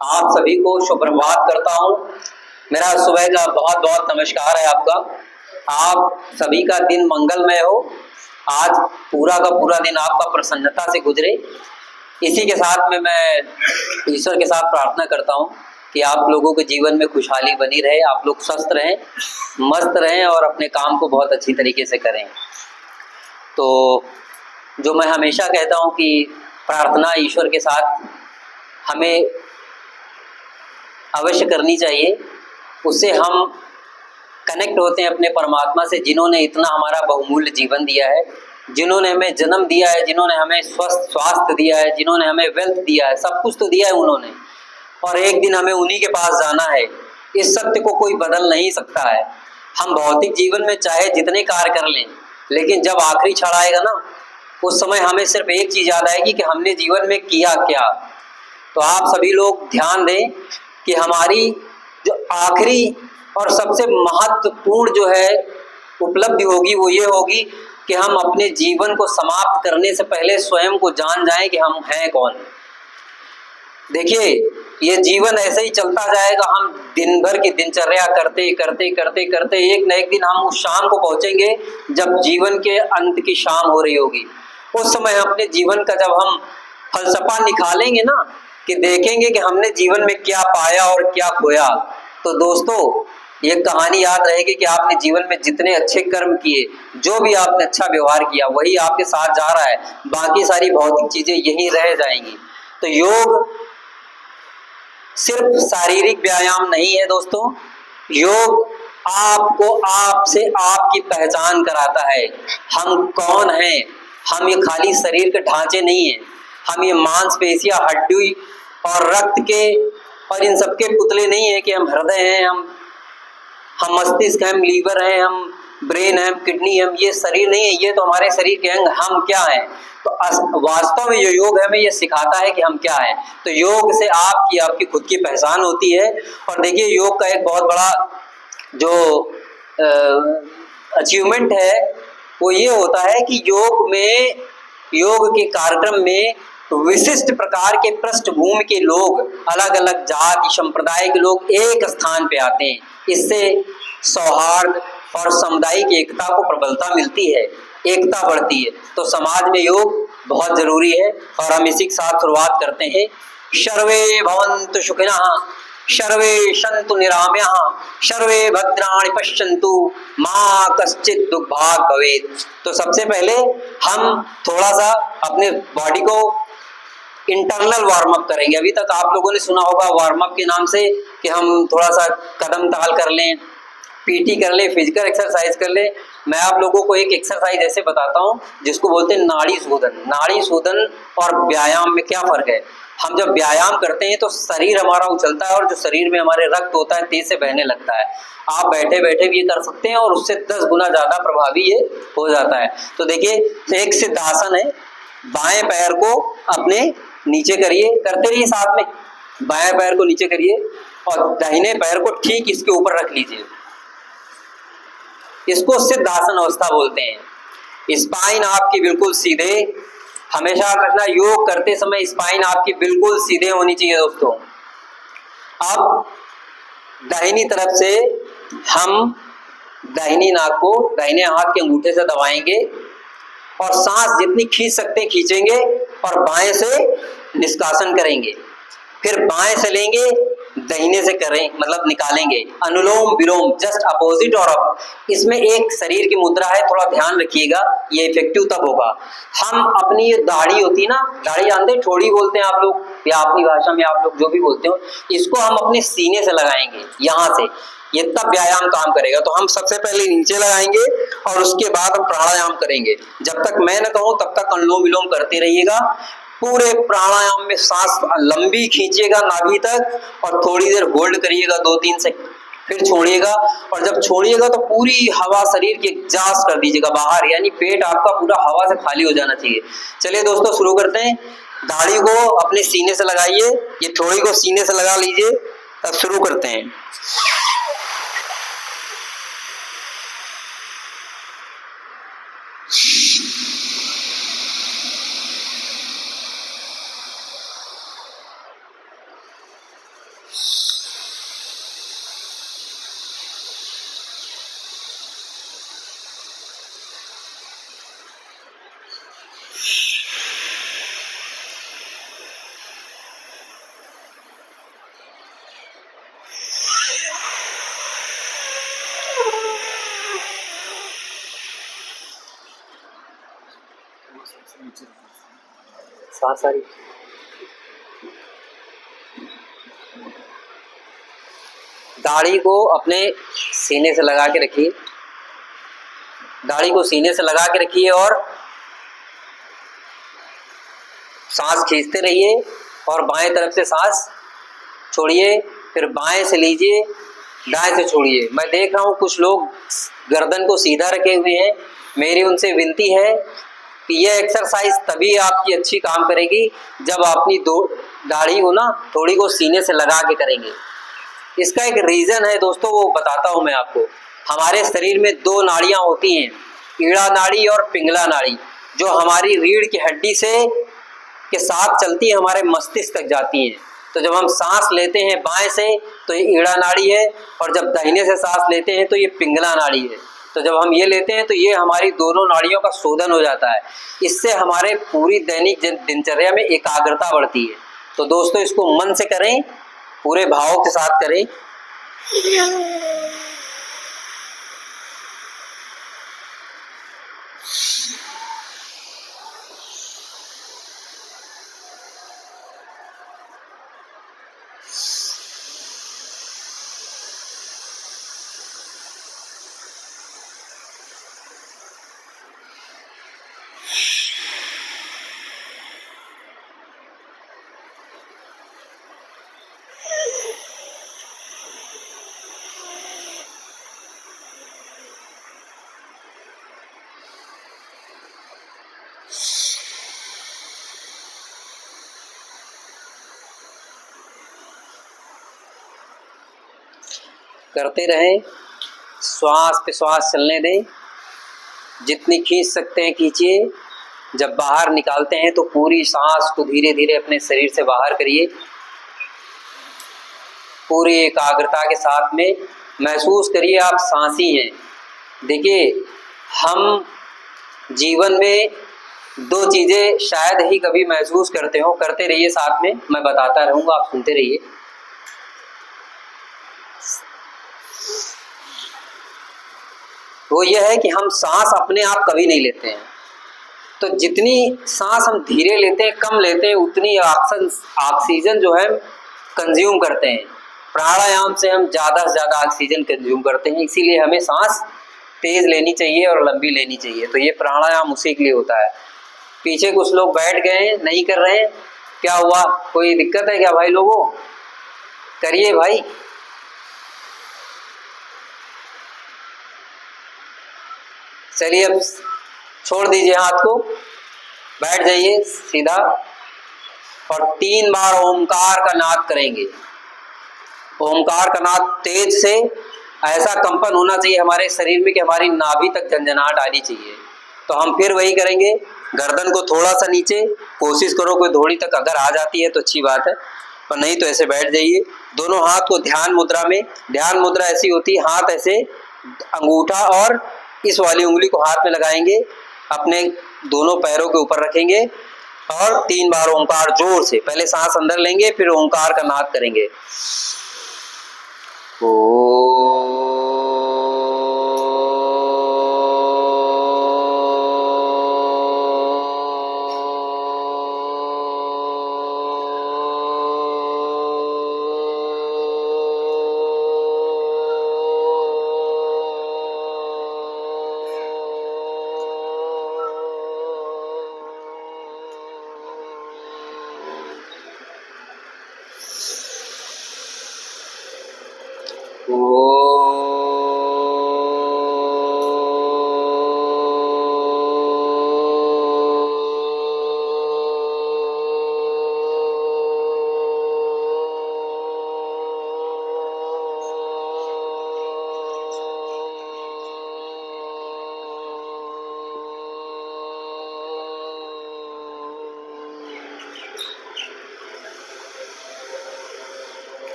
आप सभी को सुप्रभात करता हूँ। मेरा सुबह का बहुत बहुत नमस्कार है आपका। आप सभी का दिन मंगलमय हो। आज पूरा का पूरा दिन आपका प्रसन्नता से गुजरे। इसी के साथ में मैं ईश्वर के साथ प्रार्थना करता हूँ कि आप लोगों के जीवन में खुशहाली बनी रहे, आप लोग स्वस्थ रहें, मस्त रहें और अपने काम को बहुत अच्छी तरीके से करें। तो जो मैं हमेशा कहता हूँ कि प्रार्थना ईश्वर के साथ हमें अवश्य करनी चाहिए। उससे हम कनेक्ट होते हैं अपने परमात्मा से, जिन्होंने इतना हमारा बहुमूल्य जीवन दिया है, जिन्होंने हमें जन्म दिया है, जिन्होंने हमें स्वस्थ स्वास्थ्य दिया है, जिन्होंने हमें वेल्थ दिया है, सब कुछ तो दिया है उन्होंने। और एक दिन हमें उन्हीं के पास जाना है। इस सत्य को कोई बदल नहीं सकता है। हम भौतिक जीवन में चाहे जितने कार्य कर लें, लेकिन जब आखिरी क्षण आएगा ना, उस समय हमें सिर्फ एक चीज याद आएगी कि हमने जीवन में किया क्या। तो आप सभी लोग ध्यान दें कि हमारी जो आखिरी और सबसे महत्वपूर्ण जो है उपलब्धि होगी वो ये होगी कि हम अपने जीवन को समाप्त करने से पहले स्वयं को जान जाएं कि हम हैं कौन। देखिए, ये जीवन ऐसे ही चलता जाएगा। हम दिन भर की दिनचर्या करते करते करते करते एक न एक दिन हम उस शाम को पहुंचेंगे जब जीवन के अंत की शाम हो रही होगी। उस समय अपने जीवन का जब हम फलसफा निकालेंगे ना, कि देखेंगे कि हमने जीवन में क्या पाया और क्या खोया, तो दोस्तों ये कहानी याद रहेगी कि आपने जीवन में जितने अच्छे कर्म किए, जो भी आपने अच्छा व्यवहार किया, वही आपके साथ जा रहा है। बाकी सारी भौतिक चीजें यहीं रह जाएंगी। तो योग सिर्फ शारीरिक व्यायाम नहीं है दोस्तों। योग आपको आपसे आपकी पहचान कराता है। हम कौन हैं। हम ये खाली शरीर के ढांचे नहीं है। हम ये मांसपेशियां, हड्डी और रक्त के और इन सबके पुतले नहीं है कि हम हृदय हैं, हम मस्तिष्क हैं, हम लीवर हैं, हम ब्रेन है, हम किडनी है। हम ये शरीर नहीं है, ये तो हमारे शरीर के अंग। हम क्या हैं। तो वास्तव में जो योग हमें ये सिखाता है कि हम क्या हैं। तो योग से आपकी खुद की पहचान होती है। और देखिए, योग का एक बहुत बड़ा जो अचीवमेंट है वो ये होता है कि योग के कार्यक्रम में विशिष्ट प्रकार के पृष्ठभूमि के लोग, अलग अलग जाति संप्रदाय के लोग एक स्थान पे आते हैं। इससे सौहार्द और सामुदायिक एकता को प्रबलता मिलती है, एकता बढ़ती है। तो समाज में योग बहुत जरूरी है। और हम इसी के साथ शुरुआत करते हैं। सर्वे भवन्तु सुखिनः, सर्वे सन्तु निरामयाः, सर्वे भद्राणि पश्यन्तु, मां कश्चित् दुर्भाग् भवेत्। तो सबसे पहले हम थोड़ा सा अपने बॉडी को इंटरनल वार्म अप करेंगे। अभी तक आप लोगों ने सुना होगा वार्म अप के नाम से कि हम थोड़ा सा कदम ताल कर लें, पीटी कर ले, फिजिकल एक्सरसाइज कर ले। मैं आप लोगों को एक एक्सरसाइज ऐसे बताता हूँ जिसको बोलते हैं नाड़ी शोधन। नाड़ी शोधन और व्यायाम में क्या फर्क है। हम जब व्यायाम करते हैं तो शरीर हमारा उछलता है और जो शरीर में हमारे रक्त होता है तेज से बहने लगता है। आप बैठे बैठे भी ये कर सकते हैं और उससे 10 गुना ज्यादा प्रभावी ये हो जाता है। तो देखिए, एक सिद्धासन है। बाएं पैर को अपने नीचे करिए, करते रहिए साथ में। बाएं पैर को नीचे करिए और दाहिने पैर को ठीक इसके ऊपर रख लीजिए। इसको सिद्धासन अवस्था बोलते हैं। स्पाइन आपकी बिल्कुल सीधे, हमेशा रखना। योग करते समय स्पाइन आपकी बिल्कुल सीधे होनी चाहिए दोस्तों। अब दाहिनी तरफ से हम दाहिनी नाक को दाहिने हाथ के अंगूठे से दबाएंगे और सांस जितनी खींच सकते खींचेंगे और बाएं से निष्कासन करेंगे। फिर बाएं से लेंगे, दाहिने से करें, मतलब निकालेंगे। अनुलोम विलोम जस्ट अपोजिट और अप। इसमें एक शरीर की मुद्रा है, थोड़ा ध्यान रखिएगा, ये इफेक्टिव तब होगा। हम अपनी ये दाढ़ी होती है ना, दाढ़ी जानते हैं, ठोड़ी बोलते हैं आप लोग, या अपनी भाषा में आप लोग जो भी बोलते हो, इसको हम अपने सीने से लगाएंगे, यहाँ से। ये तब व्यायाम काम करेगा। तो हम सबसे पहले नीचे लगाएंगे और उसके बाद हम प्राणायाम करेंगे। जब तक मैं न कहूं तब तक अनुलोम विलोम करते रहिएगा। पूरे प्राणायाम में सांस लंबी खींचिएगा नाभि तक और थोड़ी देर होल्ड करिएगा 2-3 सेकंड, फिर छोड़िएगा। और जब छोड़िएगा तो पूरी हवा शरीर की एग्जॉस्ट कर दीजिएगा बाहर, यानी पेट आपका पूरा हवा से खाली हो जाना चाहिए। चलिए दोस्तों, शुरू करते हैं। दाढ़ी को अपने सीने से लगाइए, ये थोड़ी को सीने से लगा लीजिए। तब शुरू करते हैं। सांस आ रही। दाढ़ी को अपने सीने से लगा के रखिए, दाढ़ी को सीने से लगा के रखिए और सांस खींचते रहिए और बाएं तरफ से सांस छोड़िए, फिर बाएं से लीजिए, दाएं से छोड़िए। मैं देख रहा हूँ कुछ लोग गर्दन को सीधा रखे हुए हैं। मेरी उनसे विनती है कि यह एक्सरसाइज तभी आपकी अच्छी काम करेगी जब अपनी दो दाढ़ी को ना थोड़ी को सीने से लगा के करेंगे। इसका एक रीज़न है दोस्तों, वो बताता हूँ मैं आपको। हमारे शरीर में दो नाड़ियाँ होती हैं, ईड़ा नाड़ी और पिंगला नाड़ी, जो हमारी रीढ़ की हड्डी से के साथ चलती है, हमारे मस्तिष्क तक जाती हैं। तो जब हम सांस लेते हैं बाएं से तो ये ईड़ा नाड़ी है, और जब दाहिने से सांस लेते हैं तो ये पिंगला नाड़ी है। तो जब हम ये लेते हैं तो ये हमारी दोनों नाड़ियों का शोधन हो जाता है। इससे हमारे पूरी दैनिक दिनचर्या में एकाग्रता बढ़ती है। तो दोस्तों इसको मन से करें, पूरे भावों के साथ करें। करते रहें, श्वास पे श्वास चलने दें, जितनी खींच सकते हैं खींचिए। जब बाहर निकालते हैं तो पूरी सांस को धीरे धीरे अपने शरीर से बाहर करिए। पूरी एकाग्रता के साथ में महसूस करिए आप सांसी हैं। देखिए, हम जीवन में दो चीज़ें शायद ही कभी महसूस करते हो, करते रहिए साथ में, मैं बताता रहूँगा, आप सुनते रहिए। वो यह है कि हम सांस अपने आप कभी नहीं लेते हैं। तो जितनी सांस हम धीरे लेते हैं, कम लेते हैं, उतनी ऑक्सीजन जो है कंज्यूम करते हैं। प्राणायाम से हम ज़्यादा से ज़्यादा ऑक्सीजन कंज्यूम करते हैं, इसीलिए हमें सांस तेज लेनी चाहिए और लंबी लेनी चाहिए। तो ये प्राणायाम उसी के लिए होता है। पीछे कुछ लोग बैठ गए, नहीं कर रहे हैं, क्या हुआ? कोई दिक्कत है क्या भाई लोगों? करिए भाई। चलिए अब छोड़ दीजिए हाथ को, बैठ जाइए सीधा और 3 बार ओमकार का नाद करेंगे। ओमकार का नाद तेज से, ऐसा कंपन होना चाहिए हमारे शरीर में कि हमारी नाभि तक झंझनाहट आनी चाहिए। तो हम फिर वही करेंगे, गर्दन को थोड़ा सा नीचे, कोशिश करो कोई धोड़ी तक अगर आ जाती है तो अच्छी बात है, पर नहीं तो ऐसे बैठ जाइए। दोनों हाथ को ध्यान मुद्रा में, ध्यान मुद्रा ऐसी होती है, हाथ ऐसे अंगूठा और इस वाली उंगली को हाथ में लगाएंगे, अपने दोनों पैरों के ऊपर रखेंगे और 3 बार ओंकार जोर से, पहले सांस अंदर लेंगे फिर ओंकार का नाद करेंगे।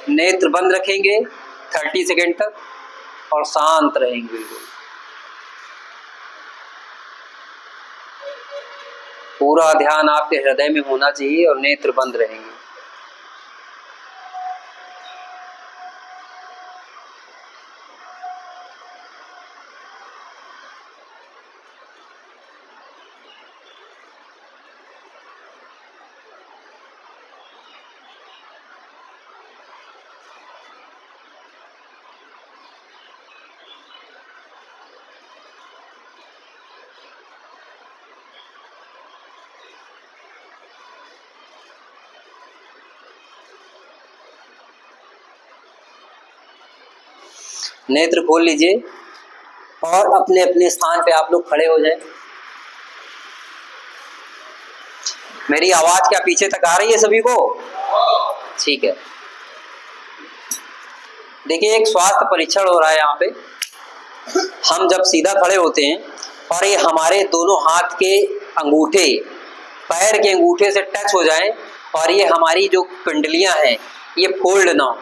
नेत्र बंद रखेंगे 30 सेकेंड तक और शांत रहेंगे बिल्कुल। पूरा ध्यान आपके हृदय में होना चाहिए और नेत्र बंद रहेंगे। नेत्र खोल लीजिए और अपने अपने स्थान पे आप लोग खड़े हो जाएं। मेरी आवाज क्या पीछे तक आ रही है सभी को? ठीक है। देखिए, एक स्वास्थ्य परीक्षण हो रहा है यहाँ पे। हम जब सीधा खड़े होते हैं और ये हमारे दोनों हाथ के अंगूठे पैर के अंगूठे से टच हो जाएं और ये हमारी जो कुंडलियां हैं ये फोल्ड ना हो,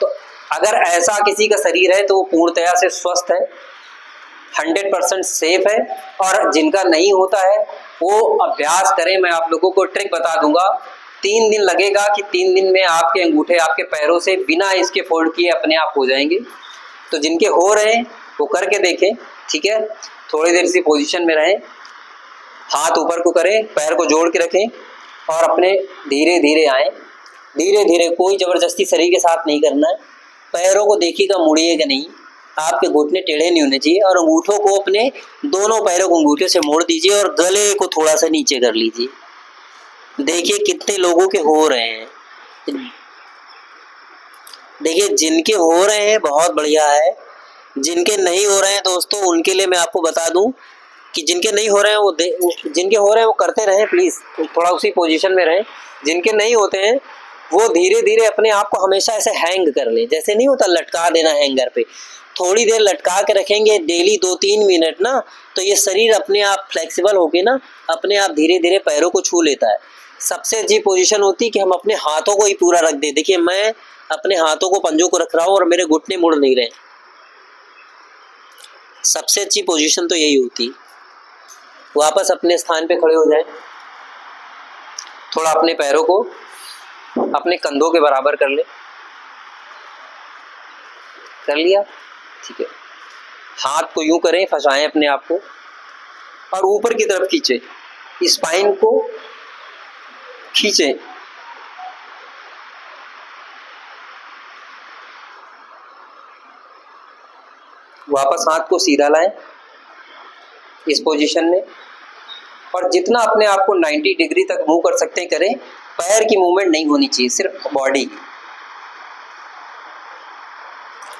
तो अगर ऐसा किसी का शरीर है तो वो पूर्णतया से स्वस्थ है, 100% सेफ है। और जिनका नहीं होता है वो अभ्यास करें। मैं आप लोगों को ट्रिक बता दूंगा। 3 दिन लगेगा कि 3 दिन में आपके अंगूठे आपके पैरों से बिना इसके फोल्ड किए अपने आप हो जाएंगे। तो जिनके हो रहे हैं वो करके देखें, ठीक है। थोड़ी देर इसी पोजीशन में रहें, हाथ ऊपर को करें, पैर को जोड़ के रखें और अपने धीरे धीरे आएँ। धीरे धीरे, कोई ज़बरदस्ती शरीर के साथ नहीं करना है। पैरों को देखिएगा, मुड़िएगा नहीं, आपके घुटने टेढ़े नहीं होने चाहिए। और अंगूठों को अपने दोनों पैरों को अंगूठे से मोड़ दीजिए और गले को थोड़ा सा नीचे कर लीजिए। देखिए कितने लोगों के हो रहे हैं। देखिए जिनके हो रहे हैं बहुत बढ़िया है, जिनके नहीं हो रहे हैं दोस्तों उनके लिए मैं आपको बता दूं कि जिनके नहीं हो रहे हैं जिनके हो रहे हैं वो करते रहें, प्लीज़ थोड़ा उसी पोजीशन में रहें। जिनके नहीं होते हैं वो धीरे धीरे अपने आप को हमेशा ऐसे हैंग कर लें, जैसे नहीं होता लटका देना हैंगर पे, थोड़ी देर लटका के रखेंगे डेली 2-3 मिनट ना, तो ये शरीर अपने आप फ्लेक्सिबल होके ना अपने आप धीरे धीरे पैरों को छू लेता है। सबसे अच्छी पोजीशन होती है कि हम अपने हाथों को ही पूरा रख दें। देखिए मैं अपने हाथों को पंजों को रख रहा हूँ और मेरे घुटने मुड़ नहीं रहे। सबसे अच्छी पोजीशन तो यही होती। वापस अपने स्थान पे खड़े हो जाएं। थोड़ा अपने पैरों को अपने कंधों के बराबर कर ले। कर लिया? ठीक है। हाथ को यूं करें, फंसाएं अपने आप को और ऊपर की तरफ खींचे, स्पाइन को खींचे। वापस हाथ को सीधा लाएं इस पोजीशन में और जितना अपने आप को 90 डिग्री तक मूव कर सकते हैं करें। पैर की मूवमेंट नहीं होनी चाहिए, सिर्फ बॉडी।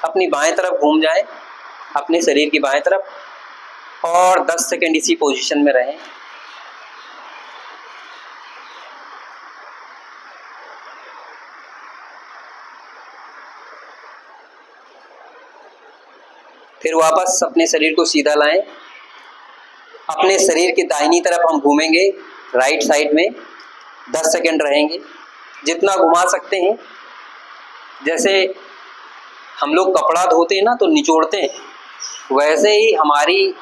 अपनी बाएं तरफ घूम जाएं, अपने शरीर की बाएं तरफ, और 10 सेकंड इसी पोजीशन में रहें। फिर वापस अपने शरीर को सीधा लाएं। अपने शरीर की दाहिनी तरफ हम घूमेंगे, राइट साइड में 10 सेकंड रहेंगे, जितना घुमा सकते हैं। जैसे हम लोग कपड़ा धोते हैं ना तो निचोड़ते हैं, वैसे ही हमारी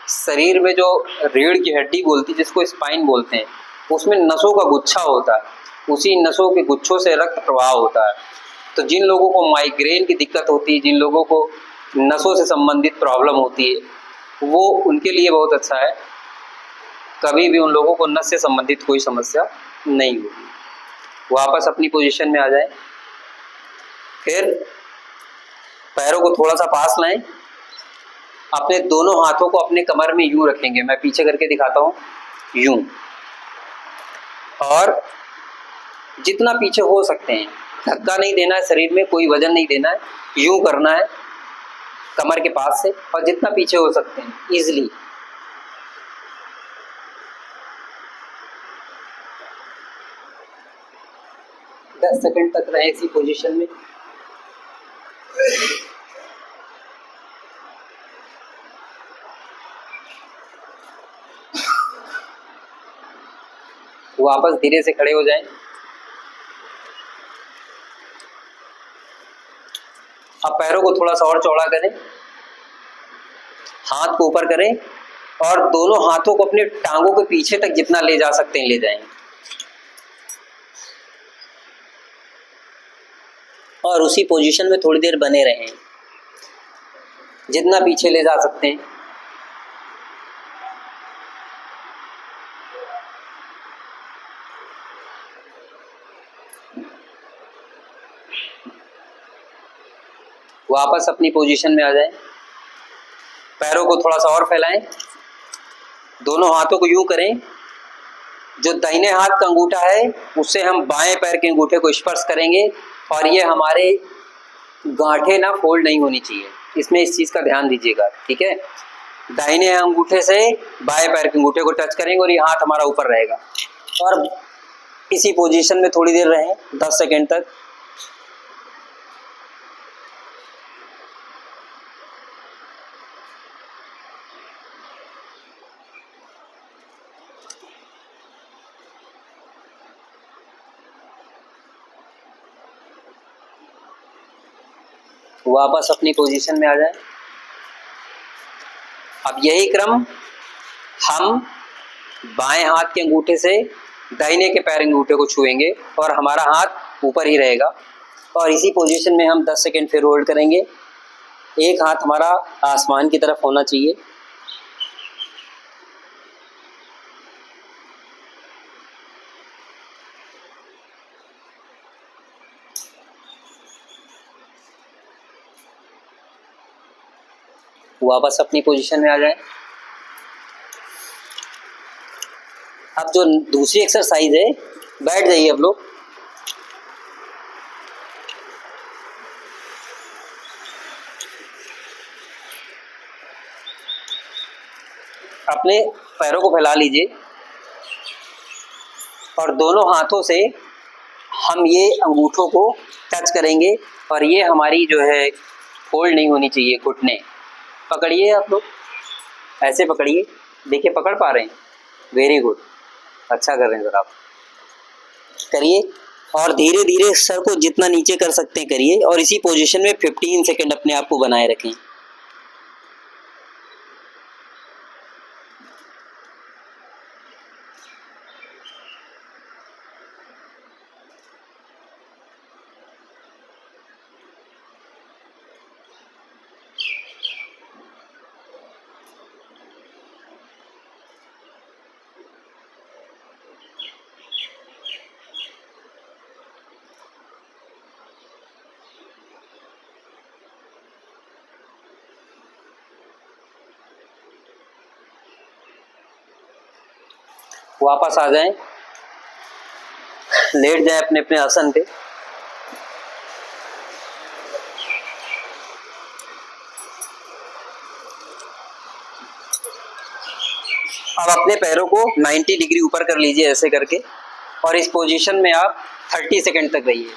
शरीर में जो रीढ़ की हड्डी बोलती है, जिसको स्पाइन बोलते हैं, उसमें नसों का गुच्छा होता है। उसी नसों के गुच्छों से रक्त प्रवाह होता है। तो जिन लोगों को माइग्रेन की दिक्कत होती है, जिन लोगों को नसों से संबंधित प्रॉब्लम होती है, वो उनके लिए बहुत अच्छा है। कभी भी उन लोगों को नस से संबंधित कोई समस्या नहीं होगी। वापस अपनी पोजीशन में आ जाएं। फिर पैरों को थोड़ा सा पास लाएं। अपने दोनों हाथों को अपने कमर में यूं रखेंगे। मैं पीछे करके दिखाता हूं, यूं। और जितना पीछे हो सकते हैं, धक्का नहीं देना है, शरीर में कोई वजन नहीं देना है, यूं करना है कमर के पास से, और जितना पीछे हो सकते हैं इजीली। दस सेकंड तक रहे इसी पोजीशन में। वापस धीरे से खड़े हो जाएं। अब पैरों को थोड़ा सा और चौड़ा करें, हाथ को ऊपर करें और दोनों हाथों को अपने टांगों के पीछे तक जितना ले जा सकते हैं ले जाएं। और उसी पोजीशन में थोड़ी देर बने रहें, जितना पीछे ले जा सकते हैं। वापस अपनी पोजीशन में आ जाएं, पैरों को थोड़ा सा और फैलाएं, दोनों हाथों को यूं करें, जो दाहिने हाथ का अंगूठा है उससे हम बाएं पैर के अंगूठे को स्पर्श करेंगे और ये हमारे गांठें ना फोल्ड नहीं होनी चाहिए, इसमें इस चीज़ का ध्यान दीजिएगा, ठीक है। दाहिने अंगूठे से बाएं पैर के अंगूठे को टच करेंगे और ये हाथ हमारा ऊपर रहेगा और इसी पोजीशन में थोड़ी देर रहें, 10 सेकेंड तक। वापस अपनी पोजीशन में आ जाएं। अब यही क्रम हम बाएं हाथ के अंगूठे से दाहिने के पैर अंगूठे को छुएंगे और हमारा हाथ ऊपर ही रहेगा और इसी पोजीशन में हम 10 सेकेंड फिर होल्ड करेंगे। एक हाथ हमारा आसमान की तरफ होना चाहिए। वापस अपनी पोजीशन में आ जाएं। अब जो दूसरी एक्सरसाइज है, बैठ जाइए अब लोग। अपने पैरों को फैला लीजिए और दोनों हाथों से हम ये अंगूठों को टच करेंगे और ये हमारी जो है फोल्ड नहीं होनी चाहिए घुटने। पकड़िए आप लोग, ऐसे पकड़िए, देखिए पकड़ पा रहे हैं, वेरी गुड, अच्छा कर रहे हैं सर आप। करिए और धीरे धीरे सर को जितना नीचे कर सकते हैं करिए और इसी पोजीशन में 15 सेकेंड अपने आप को बनाए रखें। वापस आ जाएं, लेट जाएं अपने अपने आसन पे। अब अपने पैरों को 90 डिग्री ऊपर कर लीजिए ऐसे करके और इस पोजीशन में आप 30 सेकेंड तक रहिए।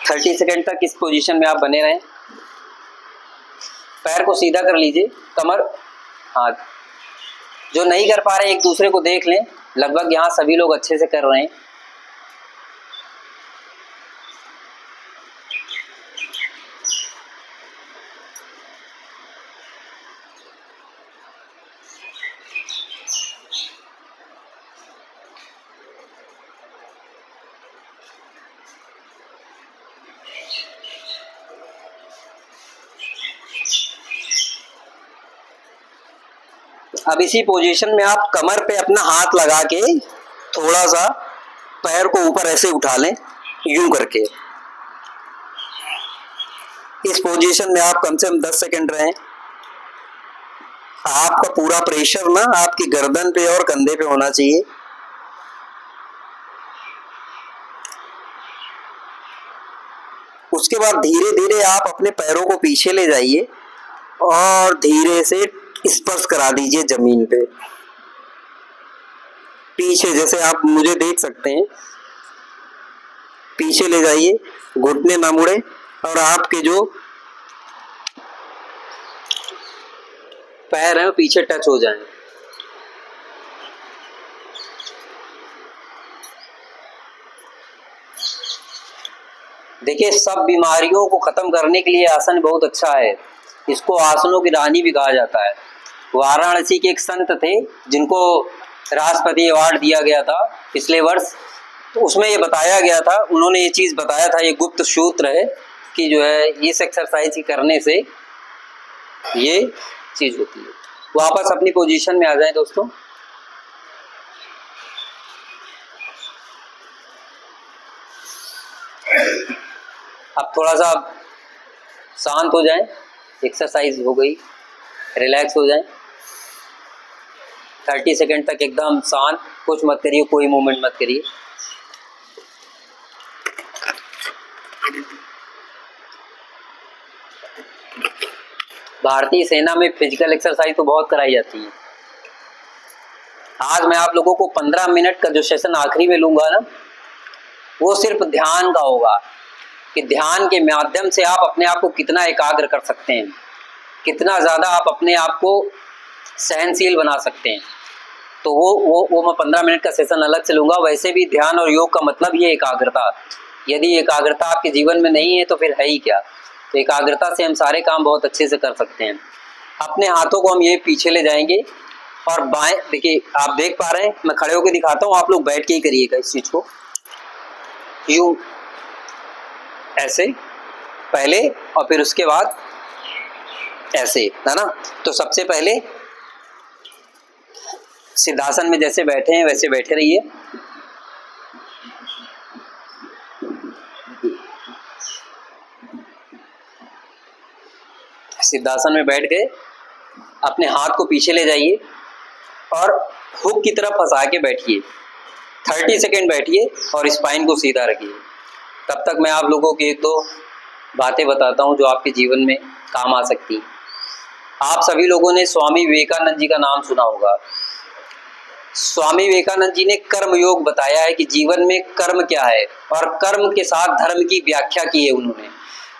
30 सेकेंड तक इस पोजीशन में आप बने रहें। पैर को सीधा कर लीजिए, कमर, हाथ। जो नहीं कर पा रहे एक दूसरे को देख लें, लगभग यहाँ सभी लोग अच्छे से कर रहे हैं। अब इसी पोजीशन में आप कमर पे अपना हाथ लगा के थोड़ा सा पैर को ऊपर ऐसे उठा लें, यूं करके। इस पोजीशन में आप कम से कम 10 सेकेंड रहें। आपका पूरा प्रेशर ना आपकी गर्दन पे और कंधे पे होना चाहिए। उसके बाद धीरे धीरे आप अपने पैरों को पीछे ले जाइए और धीरे से स्पर्श करा दीजिए जमीन पे, पीछे, जैसे आप मुझे देख सकते हैं। पीछे ले जाइए, घुटने ना मुड़े और आपके जो पैर हैं वो पीछे टच हो जाएं। देखिए, सब बीमारियों को खत्म करने के लिए आसन बहुत अच्छा है। इसको आसनों की रानी भी कहा जाता है। वाराणसी के एक संत थे जिनको राष्ट्रपति अवार्ड दिया गया था पिछले वर्ष, तो उसमें ये बताया गया था, उन्होंने ये चीज़ बताया था, ये गुप्त सूत्र है कि जो है इस एक्सरसाइज करने से ये चीज़ होती है। वापस अपनी पोजीशन में आ जाएं दोस्तों। अब थोड़ा सा शांत हो जाएं, एक्सरसाइज हो गई, रिलैक्स हो जाएं। 30 सेकंड तक एकदम शांत, कुछ मत करिए, कोई मूवमेंट मत करिए। भारतीय सेना में फिजिकल एक्सरसाइज तो बहुत कराई जाती है। आज मैं आप लोगों को 15 मिनट का जो सेशन आखिरी में लूंगा ना, वो सिर्फ ध्यान का होगा कि ध्यान के माध्यम से आप अपने आप को कितना एकाग्र कर सकते हैं, कितना ज़्यादा आप अपने आप को सहनशील बना सकते हैं। तो वो मैं 15 मिनट का सेशन अलग से लूँगा। वैसे भी ध्यान और योग का मतलब ये एकाग्रता। यदि एकाग्रता आपके जीवन में नहीं है तो फिर है ही क्या। तो एकाग्रता से हम सारे काम बहुत अच्छे से कर सकते हैं। अपने हाथों को हम ये पीछे ले जाएंगे और बाएं, देखिए आप देख पा रहे हैं, मैं खड़े होकर दिखाता हूँ, आप लोग बैठ के ही करिएगा इस चीज़ को। यूँ ऐसे पहले और फिर उसके बाद ऐसे, है ना। तो सबसे पहले सिद्धासन में जैसे बैठे हैं वैसे बैठे रहिए। सिद्धासन में बैठ गए, अपने हाथ को पीछे ले जाइए और हुक की तरफ फंसा के बैठिए। 30 सेकेंड बैठिए और स्पाइन को सीधा रखिए। तब तक मैं आप लोगों की एक दो बातें बताता हूँ जो आपके जीवन में काम आ सकती हैं। आप सभी लोगों ने स्वामी विवेकानंद जी का नाम सुना होगा। स्वामी विवेकानंद जी ने कर्म योग बताया है कि जीवन में कर्म क्या है, और कर्म के साथ धर्म की व्याख्या की है उन्होंने।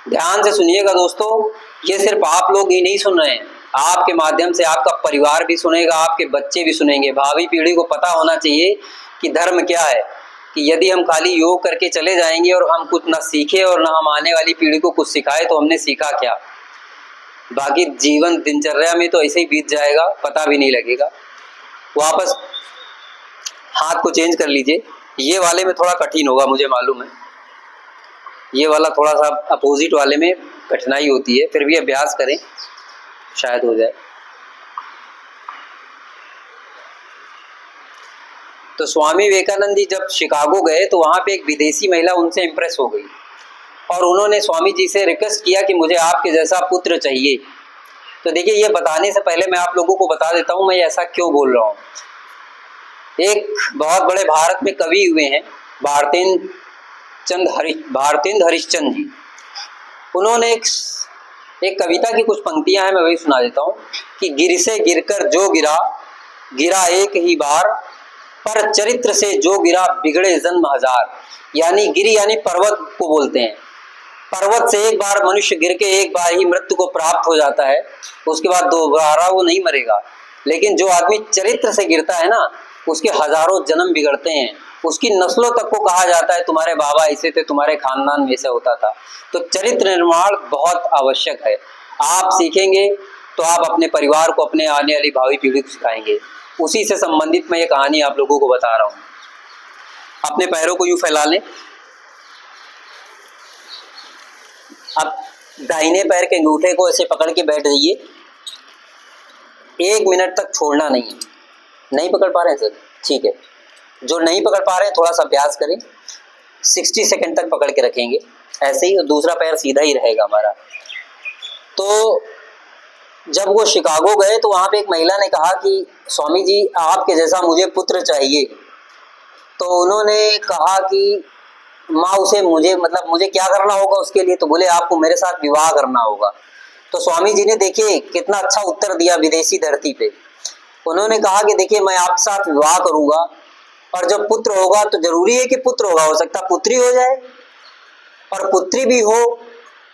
ध्यान से सुनिएगा दोस्तों, ये सिर्फ आप लोग ही नहीं सुन रहे हैं, आपके माध्यम से आपका परिवार भी सुनेगा, आपके बच्चे भी सुनेंगे। भावी पीढ़ी को पता होना चाहिए कि धर्म क्या है, कि यदि हम खाली योग करके चले जाएंगे और हम कुछ ना सीखे और ना हम आने वाली पीढ़ी को कुछ सिखाए तो हमने सीखा क्या। बाकी जीवन दिनचर्या में तो ऐसे ही बीत जाएगा, पता भी नहीं लगेगा। वापस हाथ को चेंज कर लीजिए। ये वाले में थोड़ा कठिन होगा, मुझे मालूम है, ये वाला थोड़ा सा अपोजिट वाले में कठिनाई होती है, फिर भी अभ्यास करें, शायद हो जाए। तो स्वामी विवेकानंद जी जब शिकागो गए तो वहाँ पे एक विदेशी महिला उनसे इम्प्रेस हो गई और उन्होंने स्वामी जी से रिक्वेस्ट किया कि मुझे आपके जैसा पुत्र चाहिए। तो देखिए, ये बताने से पहले मैं आप लोगों को बता देता हूँ मैं ऐसा क्यों बोल रहा हूँ। एक बहुत बड़े भारत में कवि हुए हैं, भारतेंद्र हरिश्चंद्र जी। उन्होंने एक कविता की कुछ पंक्तियां हैं, मैं वही सुना देता हूँ कि गिर से गिरकर जो गिरा, गिरा एक ही बार, पर चरित्र से जो गिरा बिगड़े जन्म हजार। यानी गिरी यानी पर्वत को बोलते हैं। पर्वत से एक बार मनुष्य गिर के एक बार ही मृत्यु को प्राप्त हो जाता है, उसके बाद दोबारा वो नहीं मरेगा। लेकिन जो आदमी चरित्र से गिरता है ना, उसके हजारों जन्म बिगड़ते हैं, उसकी नस्लों तक को कहा जाता है तुम्हारे बाबा ऐसे थे, तुम्हारे खानदान में ऐसा होता था। तो चरित्र निर्माण बहुत आवश्यक है। आप सीखेंगे तो आप अपने परिवार को, अपने आने वाली भावी पीढ़ी को सिखाएंगे। उसी से संबंधित मैं ये कहानी आप लोगों को बता रहा हूँ। अपने पैरों को यूं फैला लें। अब दाहिने पैर के अंगूठे को ऐसे पकड़ के बैठ जाइए। 1 मिनट तक छोड़ना नहीं है। नहीं पकड़ पा रहे हैं सर? ठीक है, जो नहीं पकड़ पा रहे हैं थोड़ा सा अभ्यास करें। 60 सेकंड तक पकड़ के रखेंगे ऐसे ही, और दूसरा पैर सीधा ही रहेगा हमारा। तो जब वो शिकागो गए तो वहाँ पे एक महिला ने कहा कि स्वामी जी आपके जैसा मुझे पुत्र चाहिए। तो उन्होंने कहा कि माँ उसे मुझे क्या करना होगा उसके लिए? तो बोले आपको मेरे साथ विवाह करना होगा। तो स्वामी जी ने देखिए कितना अच्छा उत्तर दिया विदेशी धरती पे। उन्होंने कहा कि देखिए मैं आपके साथ विवाह करूंगा, और जब पुत्र होगा तो जरूरी है कि पुत्र होगा, हो सकता पुत्री हो जाए, और पुत्री भी हो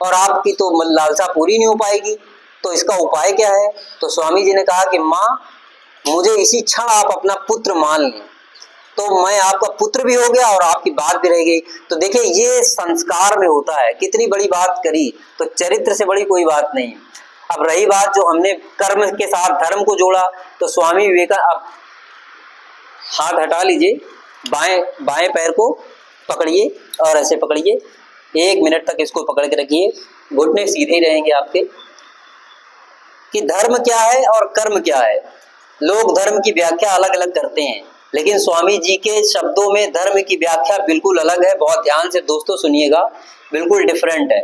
और आपकी तो लालसा पूरी नहीं हो पाएगी। तो इसका उपाय क्या है? तो स्वामी जी ने कहा कि माँ मुझे इसी क्षण आप अपना पुत्र मान लें। तो मैं आपका पुत्र भी हो गया और आपकी बात भी रह गई। तो देखिए ये संस्कार में होता है, कितनी बड़ी बात करी, तो चरित्र से बड़ी कोई बात नहीं। अब रही बात जो हमने कर्म के साथ धर्म को जोड़ा, तो स्वामी विवेकानंद, हाथ हटा लीजिए, बाएं पैर को पकड़िए और ऐसे पकड़िए, 1 मिनट तक इसको पकड़ के रखिए, घुटने सीधे ही रहेंगे आपके। कि धर्म क्या है और कर्म क्या है। लोग धर्म की व्याख्या अलग अलग करते हैं, लेकिन स्वामी जी के शब्दों में धर्म की व्याख्या बिल्कुल अलग है। बहुत ध्यान से दोस्तों सुनिएगा, बिल्कुल डिफरेंट है।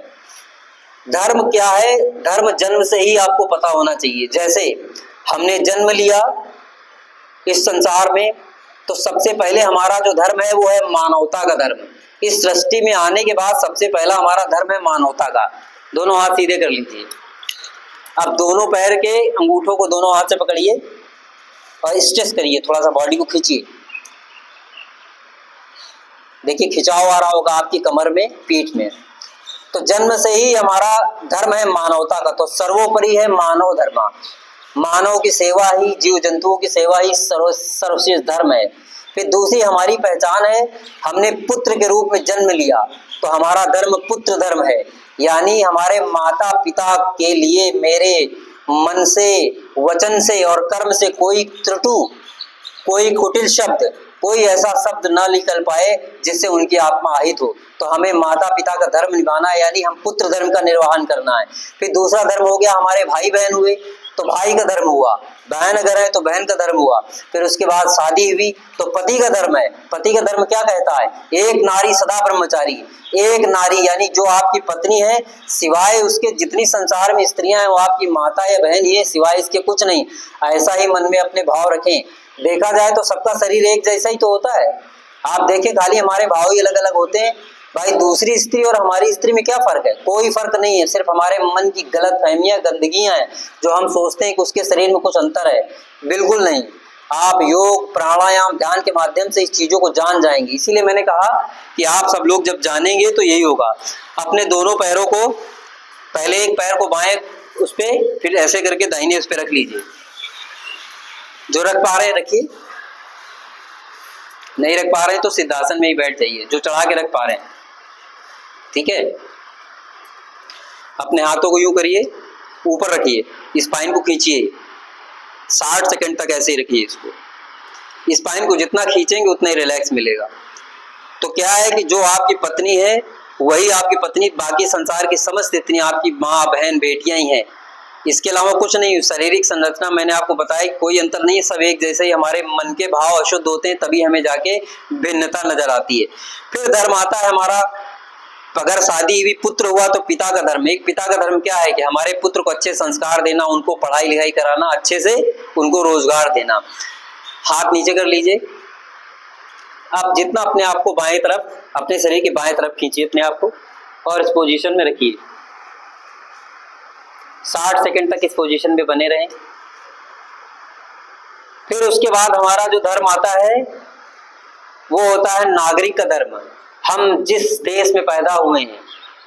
धर्म क्या है, धर्म जन्म से ही आपको पता होना चाहिए। जैसे हमने जन्म लिया इस संसार में, तो सबसे पहले हमारा जो धर्म है वो है मानवता का धर्म। इस सृष्टि में आने के बाद सबसे पहला हमारा धर्म है मानवता का। दोनों हाथ सीधे कर लीजिए। अब दोनों पैर के अंगूठों को दोनों हाथ से पकड़िए और स्ट्रेच करिए, थोड़ा सा बॉडी को खींचिए। देखिए खिंचाव आ रहा होगा आपकी कमर में, पीठ में। तो जन्म से ही हमारा धर्म है मानवता का, तो सर्वोपरि है मानव धर्म। मानव की सेवा ही, जीव जंतुओं की सेवा ही सर्वश्रेष्ठ धर्म है। फिर दूसरी हमारी पहचान है, हमने पुत्र के रूप में जन्म लिया, तो हमारा धर्म पुत्र धर्म है। यानी हमारे माता पिता के लिए मेरे मन से, वचन से और कर्म से कोई त्रुटि, कोई कुटिल शब्द, कोई ऐसा शब्द न निकल पाए जिससे उनकी आत्मा आहित हो। तो हमें माता पिता का धर्म निभाना है, यानी हम पुत्र धर्म का निर्वहन करना है। फिर दूसरा धर्म हो गया, हमारे भाई बहन हुए तो भाई का धर्म हुआ, बहन अगर है तो बहन का धर्म हुआ। फिर उसके बाद शादी हुई तो पति का धर्म है। पति का धर्म क्या कहता है, एक नारी सदा ब्रह्मचारी। एक नारी यानी जो आपकी पत्नी है, सिवाय उसके जितनी संसार में स्त्रियां हैं वो आपकी माता या बहन ही है, सिवाय इसके कुछ नहीं। ऐसा ही मन में अपने भाव रखें। देखा जाए तो सबका शरीर एक जैसा ही तो होता है। आप देखें खाली हमारे भाव ही अलग अलग होते हैं। भाई दूसरी स्त्री और हमारी स्त्री में क्या फर्क है, कोई फर्क नहीं है। सिर्फ हमारे मन की गलत फहमियां, गंदगियां हैं, जो हम सोचते हैं कि उसके शरीर में कुछ अंतर है। बिल्कुल नहीं। आप योग, प्राणायाम, ध्यान के माध्यम से इस चीजों को जान जाएंगे। इसीलिए मैंने कहा कि आप सब लोग जब जानेंगे तो यही होगा। अपने दोनों पैरों को, पहले एक पैर को बाएं उस पर, फिर ऐसे करके दाहिने उस पर रख लीजिए। जो रख पा रहे हैं रखिए, नहीं रख पा रहे हैं तो सिद्धासन में ही बैठ जाइए, जो चढ़ा के रख पा रहे हैं। ठीक है, अपने हाथों को यूं करिए, ऊपर रखिए, स्पाइन को खींचिए, 60 सेकंड तक ऐसे ही रखिए इसको। स्पाइन को जितना खींचेंगे उतना ही रिलैक्स मिलेगा। तो क्या है कि जो आपकी पत्नी है वही आपकी पत्नी, बाकी संसार की समस्त इतनी आपकी माँ, बहन, बेटियां ही हैं। इसके अलावा कुछ नहीं। शारीरिक संरचना मैंने आपको बताया, कोई अंतर नहीं है, सब एक जैसे ही। हमारे मन के भाव अशुद्ध होते हैं तभी हमें जाके भिन्नता नजर आती है। फिर धर्म आता है हमारा, अगर शादी हुई, पुत्र हुआ तो पिता का धर्म। एक पिता का धर्म क्या है कि हमारे पुत्र को अच्छे संस्कार देना, उनको पढ़ाई लिखाई कराना, अच्छे से उनको रोजगार देना। हाथ नीचे कर लीजिए। आप जितना अपने आप को बाएं तरफ, अपने शरीर के बाएं तरफ खींचिए अपने आप को और इस पोजीशन में रखिए। 60 सेकंड तक इस पोजीशन में बने रहें। फिर उसके बाद हमारा जो धर्म आता है वो होता है नागरिक का धर्म। हम जिस देश में पैदा हुए हैं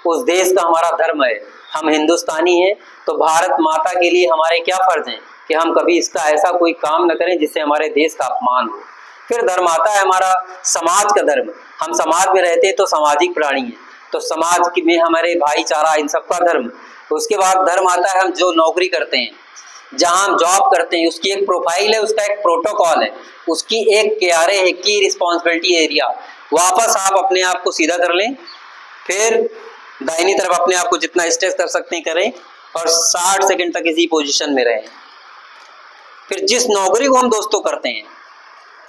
उस देश का हमारा धर्म है। हम हिंदुस्तानी हैं तो भारत माता के लिए हमारे क्या फर्ज हैं कि हम कभी इसका ऐसा कोई काम न करें जिससे हमारे देश का अपमान हो। फिर धर्म आता है हमारा समाज का धर्म। हम समाज में रहते हैं तो सामाजिक प्राणी हैं, तो समाज में हमारे भाईचारा, इन सबका धर्म। उसके बाद धर्म आता है हम जो नौकरी करते हैं, जहां हम जॉब करते हैं, उसकी एक प्रोफाइल है, उसका एक प्रोटोकॉल है, उसकी एक क्यारे है, की रिस्पॉन्सिबिलिटी एरिया। वापस आप अपने आप को सीधा कर लें, फिर दाहिनी तरफ अपने आप को जितना स्ट्रेच कर सकते हैं करें और 60 सेकंड तक इसी पोजीशन में रहें। फिर जिस नौकरी को हम दोस्तों करते हैं,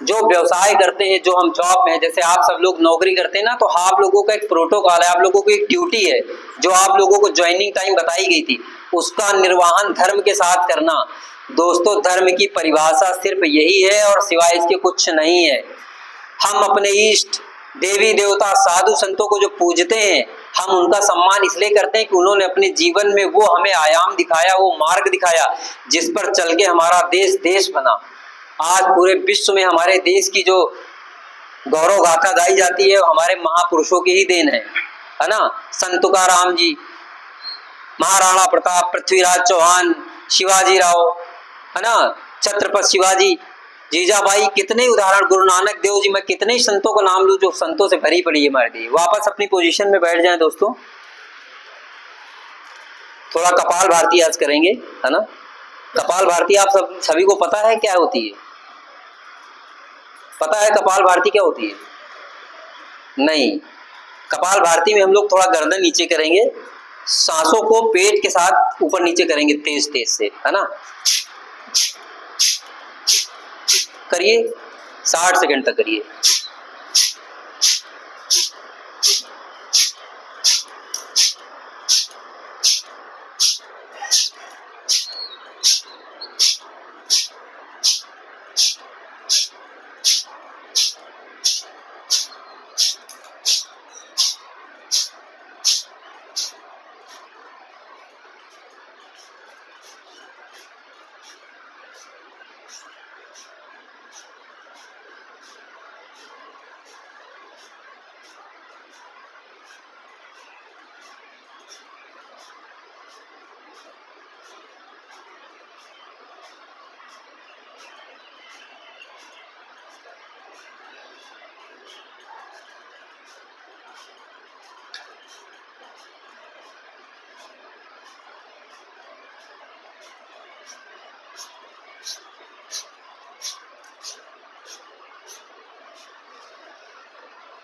जो व्यवसाय करते हैं, जो हम जॉब में है, जैसे आप सब लोग नौकरी करते हैं ना, तो आप लोगों का एक प्रोटोकॉल है, आप लोगों को एक ड्यूटी है, जो आप लोगों को ज्वाइनिंग टाइम बताई गई थी, उसका निर्वहन धर्म के साथ करना। दोस्तों धर्म की परिभाषा सिर्फ यही है और सिवाय इसके कुछ नहीं है। हम अपने इष्ट देवी देवता, साधु संतों को जो पूजते हैं, हम उनका सम्मान इसलिए करते हैं कि उन्होंने अपने जीवन में वो हमें आयाम दिखाया, वो मार्ग दिखाया जिस पर चल के हमारा देश देश बना। आज पूरे विश्व में हमारे देश की जो गौरव गाथा गाई जाती है वो हमारे महापुरुषों की ही देन है ना। संत तुकाराम जी, महाराणा प्रताप, पृथ्वीराज चौहान, शिवाजी राव, है ना, छत्रपति शिवाजी, जीजाबाई, कितने उदाहरण, गुरु नानक देव जी, मैं कितने संतों का नाम लूं जो संतों से भरी पड़ी है हमारी। वापस अपनी पोजीशन में बैठ जाएं दोस्तों। थोड़ा कपाल भारती आज करेंगे, है ना। कपाल भारती आप सभी को पता है क्या होती है? पता है कपाल भारती क्या होती है? नहीं। कपाल भारती में हम लोग थोड़ा गर्दन नीचे करेंगे, सांसों को पेट के साथ ऊपर नीचे करेंगे तेज तेज से, है ना। करिए, 60 सेकंड तक करिए।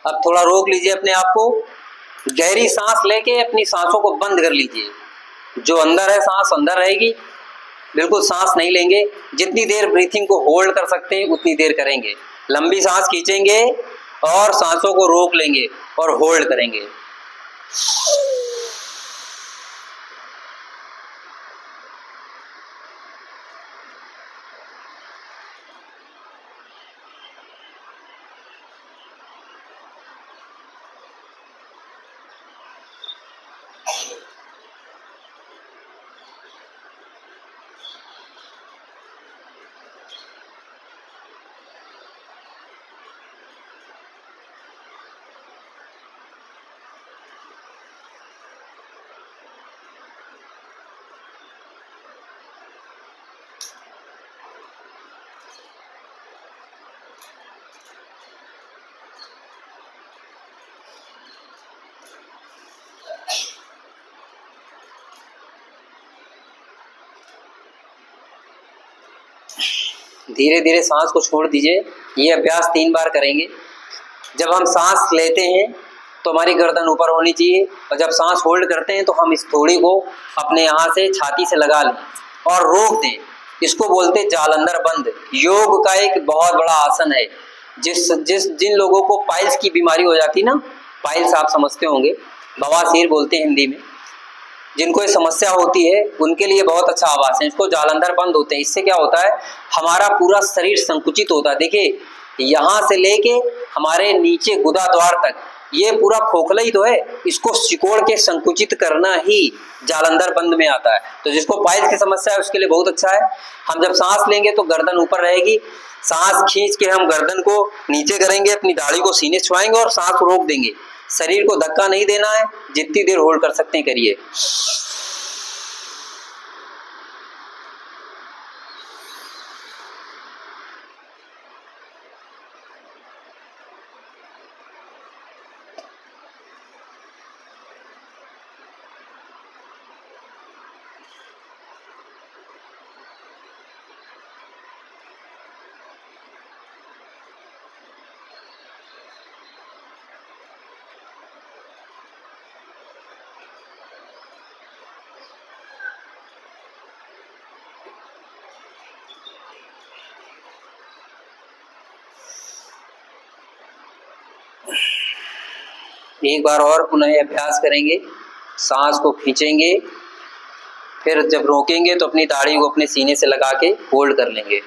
अब थोड़ा रोक लीजिए अपने आप को, गहरी सांस लेके अपनी सांसों को बंद कर लीजिए। जो अंदर है सांस अंदर रहेगी, बिल्कुल सांस नहीं लेंगे। जितनी देर ब्रीथिंग को होल्ड कर सकते हैं उतनी देर करेंगे। लंबी सांस खींचेंगे और सांसों को रोक लेंगे और होल्ड करेंगे। धीरे धीरे सांस को छोड़ दीजिए। ये अभ्यास 3 बार करेंगे। जब हम सांस लेते हैं तो हमारी गर्दन ऊपर होनी चाहिए, और जब सांस होल्ड करते हैं तो हम इस थोड़ी को अपने यहाँ से छाती से लगा लें और रोक दें। इसको बोलते हैं जालंधर बंद। योग का एक बहुत बड़ा आसन है। जिन लोगों को पाइल्स की बीमारी हो जाती ना, पाइल्स आप समझते होंगे, बवासीर बोलते हैं हिंदी में, जिनको ये समस्या होती है उनके लिए बहुत अच्छा आवास है। इसको जालंधर बंद होते हैं। इससे क्या होता है, हमारा पूरा शरीर संकुचित होता है। देखिए, यहाँ से लेके हमारे नीचे गुदा द्वार तक ये पूरा खोखला ही तो है, इसको सिकोड़ के संकुचित करना ही जालंधर बंद में आता है। तो जिसको पाइल्स की समस्या है उसके लिए बहुत अच्छा है। हम जब सांस लेंगे तो गर्दन ऊपर रहेगी, सांस खींच के हम गर्दन को नीचे करेंगे, अपनी दाढ़ी को सीने से छुआएंगे और सांस रोक देंगे। शरीर को धक्का नहीं देना है, जितनी देर होल्ड कर सकते हैं करिए। एक बार और पुनः अभ्यास करेंगे। सांस को खींचेंगे, फिर जब रोकेंगे तो अपनी दाढ़ी को अपने सीने से लगा के होल्ड कर लेंगे।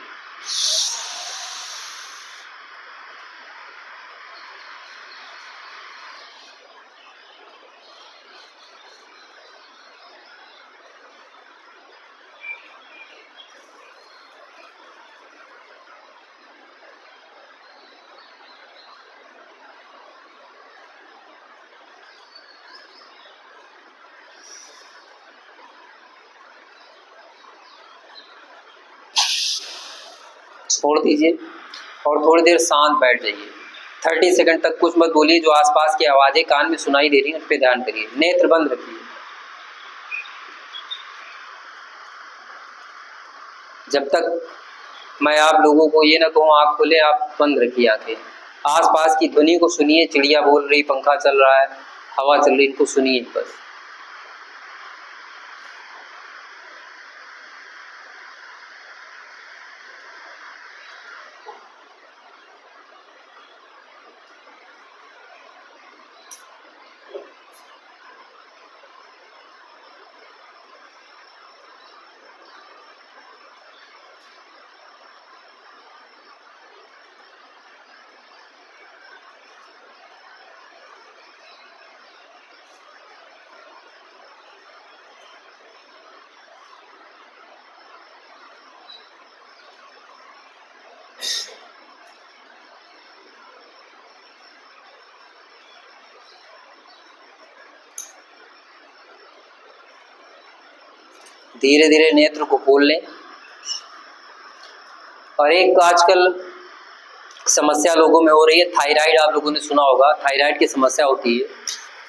छोड़ दीजिए। और थोड़ी देर शांत बैठ जाइए। 30 सेकंड तक कुछ मत बोलिए, जो आसपास की आवाज़ें कान में सुनाई दे रही हैं उस पर ध्यान करिए। नेत्र बंद रखिए। जब तक मैं आप लोगों को ये ना कहूँ आँख खोले, आप बंद रखिए आंखें। आसपास की ध्वनि को सुनिए, चिड़िया बोल रही, पंखा चल रहा है, हवा चल रही, इनको सुनिए बस। धीरे धीरे नेत्र को खोल लें। और एक आजकल समस्या लोगों में हो रही है, थायराइड। आप लोगों ने सुना होगा थायराइड की समस्या होती है।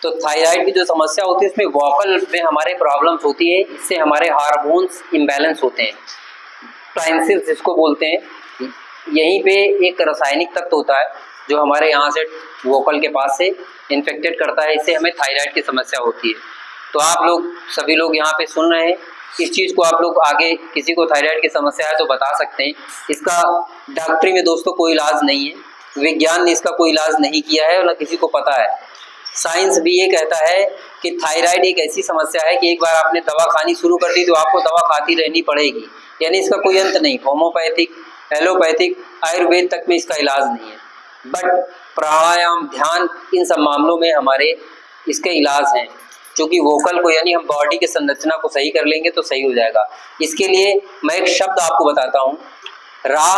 तो थायराइड की जो समस्या होती है उसमें वोकल में हमारे प्रॉब्लम्स होती है। इससे हमारे हार्मोन्स इम्बैलेंस होते हैं, टॉन्सिल्स जिसको बोलते हैं। यहीं पे एक रासायनिक तत्व होता है जो हमारे यहाँ से वोकल के पास से इन्फेक्टेड करता है। इससे हमें थायराइड की समस्या होती है। तो आप लोग सभी लोग यहाँ पे सुन रहे हैं, इस चीज़ को आप लोग आगे किसी को थायराइड की समस्या है तो बता सकते हैं। इसका डॉक्टरी में दोस्तों कोई इलाज नहीं है, विज्ञान ने इसका कोई इलाज नहीं किया है और न किसी को पता है। साइंस भी ये कहता है कि थायराइड एक ऐसी समस्या है कि एक बार आपने दवा खानी शुरू कर दी तो आपको दवा खाती रहनी पड़ेगी, यानी इसका कोई अंत नहीं। होम्योपैथिक, एलोपैथिक, आयुर्वेद तक में इसका इलाज नहीं है। बट प्राणायाम, ध्यान, इन सब मामलों में हमारे इसके इलाज हैं। क्योंकि वोकल को यानी हम बॉडी के संरचना को सही कर लेंगे तो सही हो जाएगा। इसके लिए मैं एक शब्द आपको बताता हूँ, रा।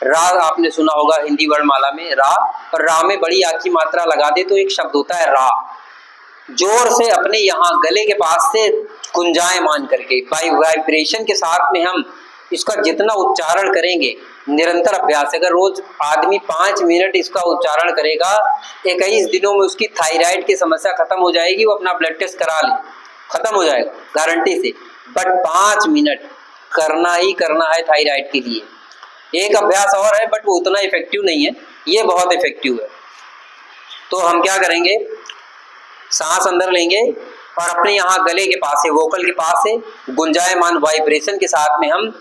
रा आपने सुना होगा हिंदी वर्णमाला में रा, और रा में बड़ी आ की मात्रा लगा दे तो एक शब्द होता है रा। जोर से अपने यहाँ गले के पास से गुंजायमान करके वाइब्रेशन के साथ में हम इसका जितना उच्चारण करेंगे, निरंतर अभ्यास, अगर रोज आदमी 5 मिनट इसका उच्चारण करेगा, 21 दिनों में उसकी थायराइड की समस्या खत्म हो जाएगी। वो अपना ब्लड टेस्ट करा ले, खत्म हो जाएगा गारंटी से। बट 5 मिनट करना ही करना है थायराइड के लिए। एक अभ्यास और है बट वो उतना इफेक्टिव नहीं है, ये बहुत इफेक्टिव है। तो हम क्या करेंगे, सांस अंदर लेंगे और अपने यहाँ गले के पास से, वोकल के पास से गुंजायमान वाइब्रेशन के साथ में हम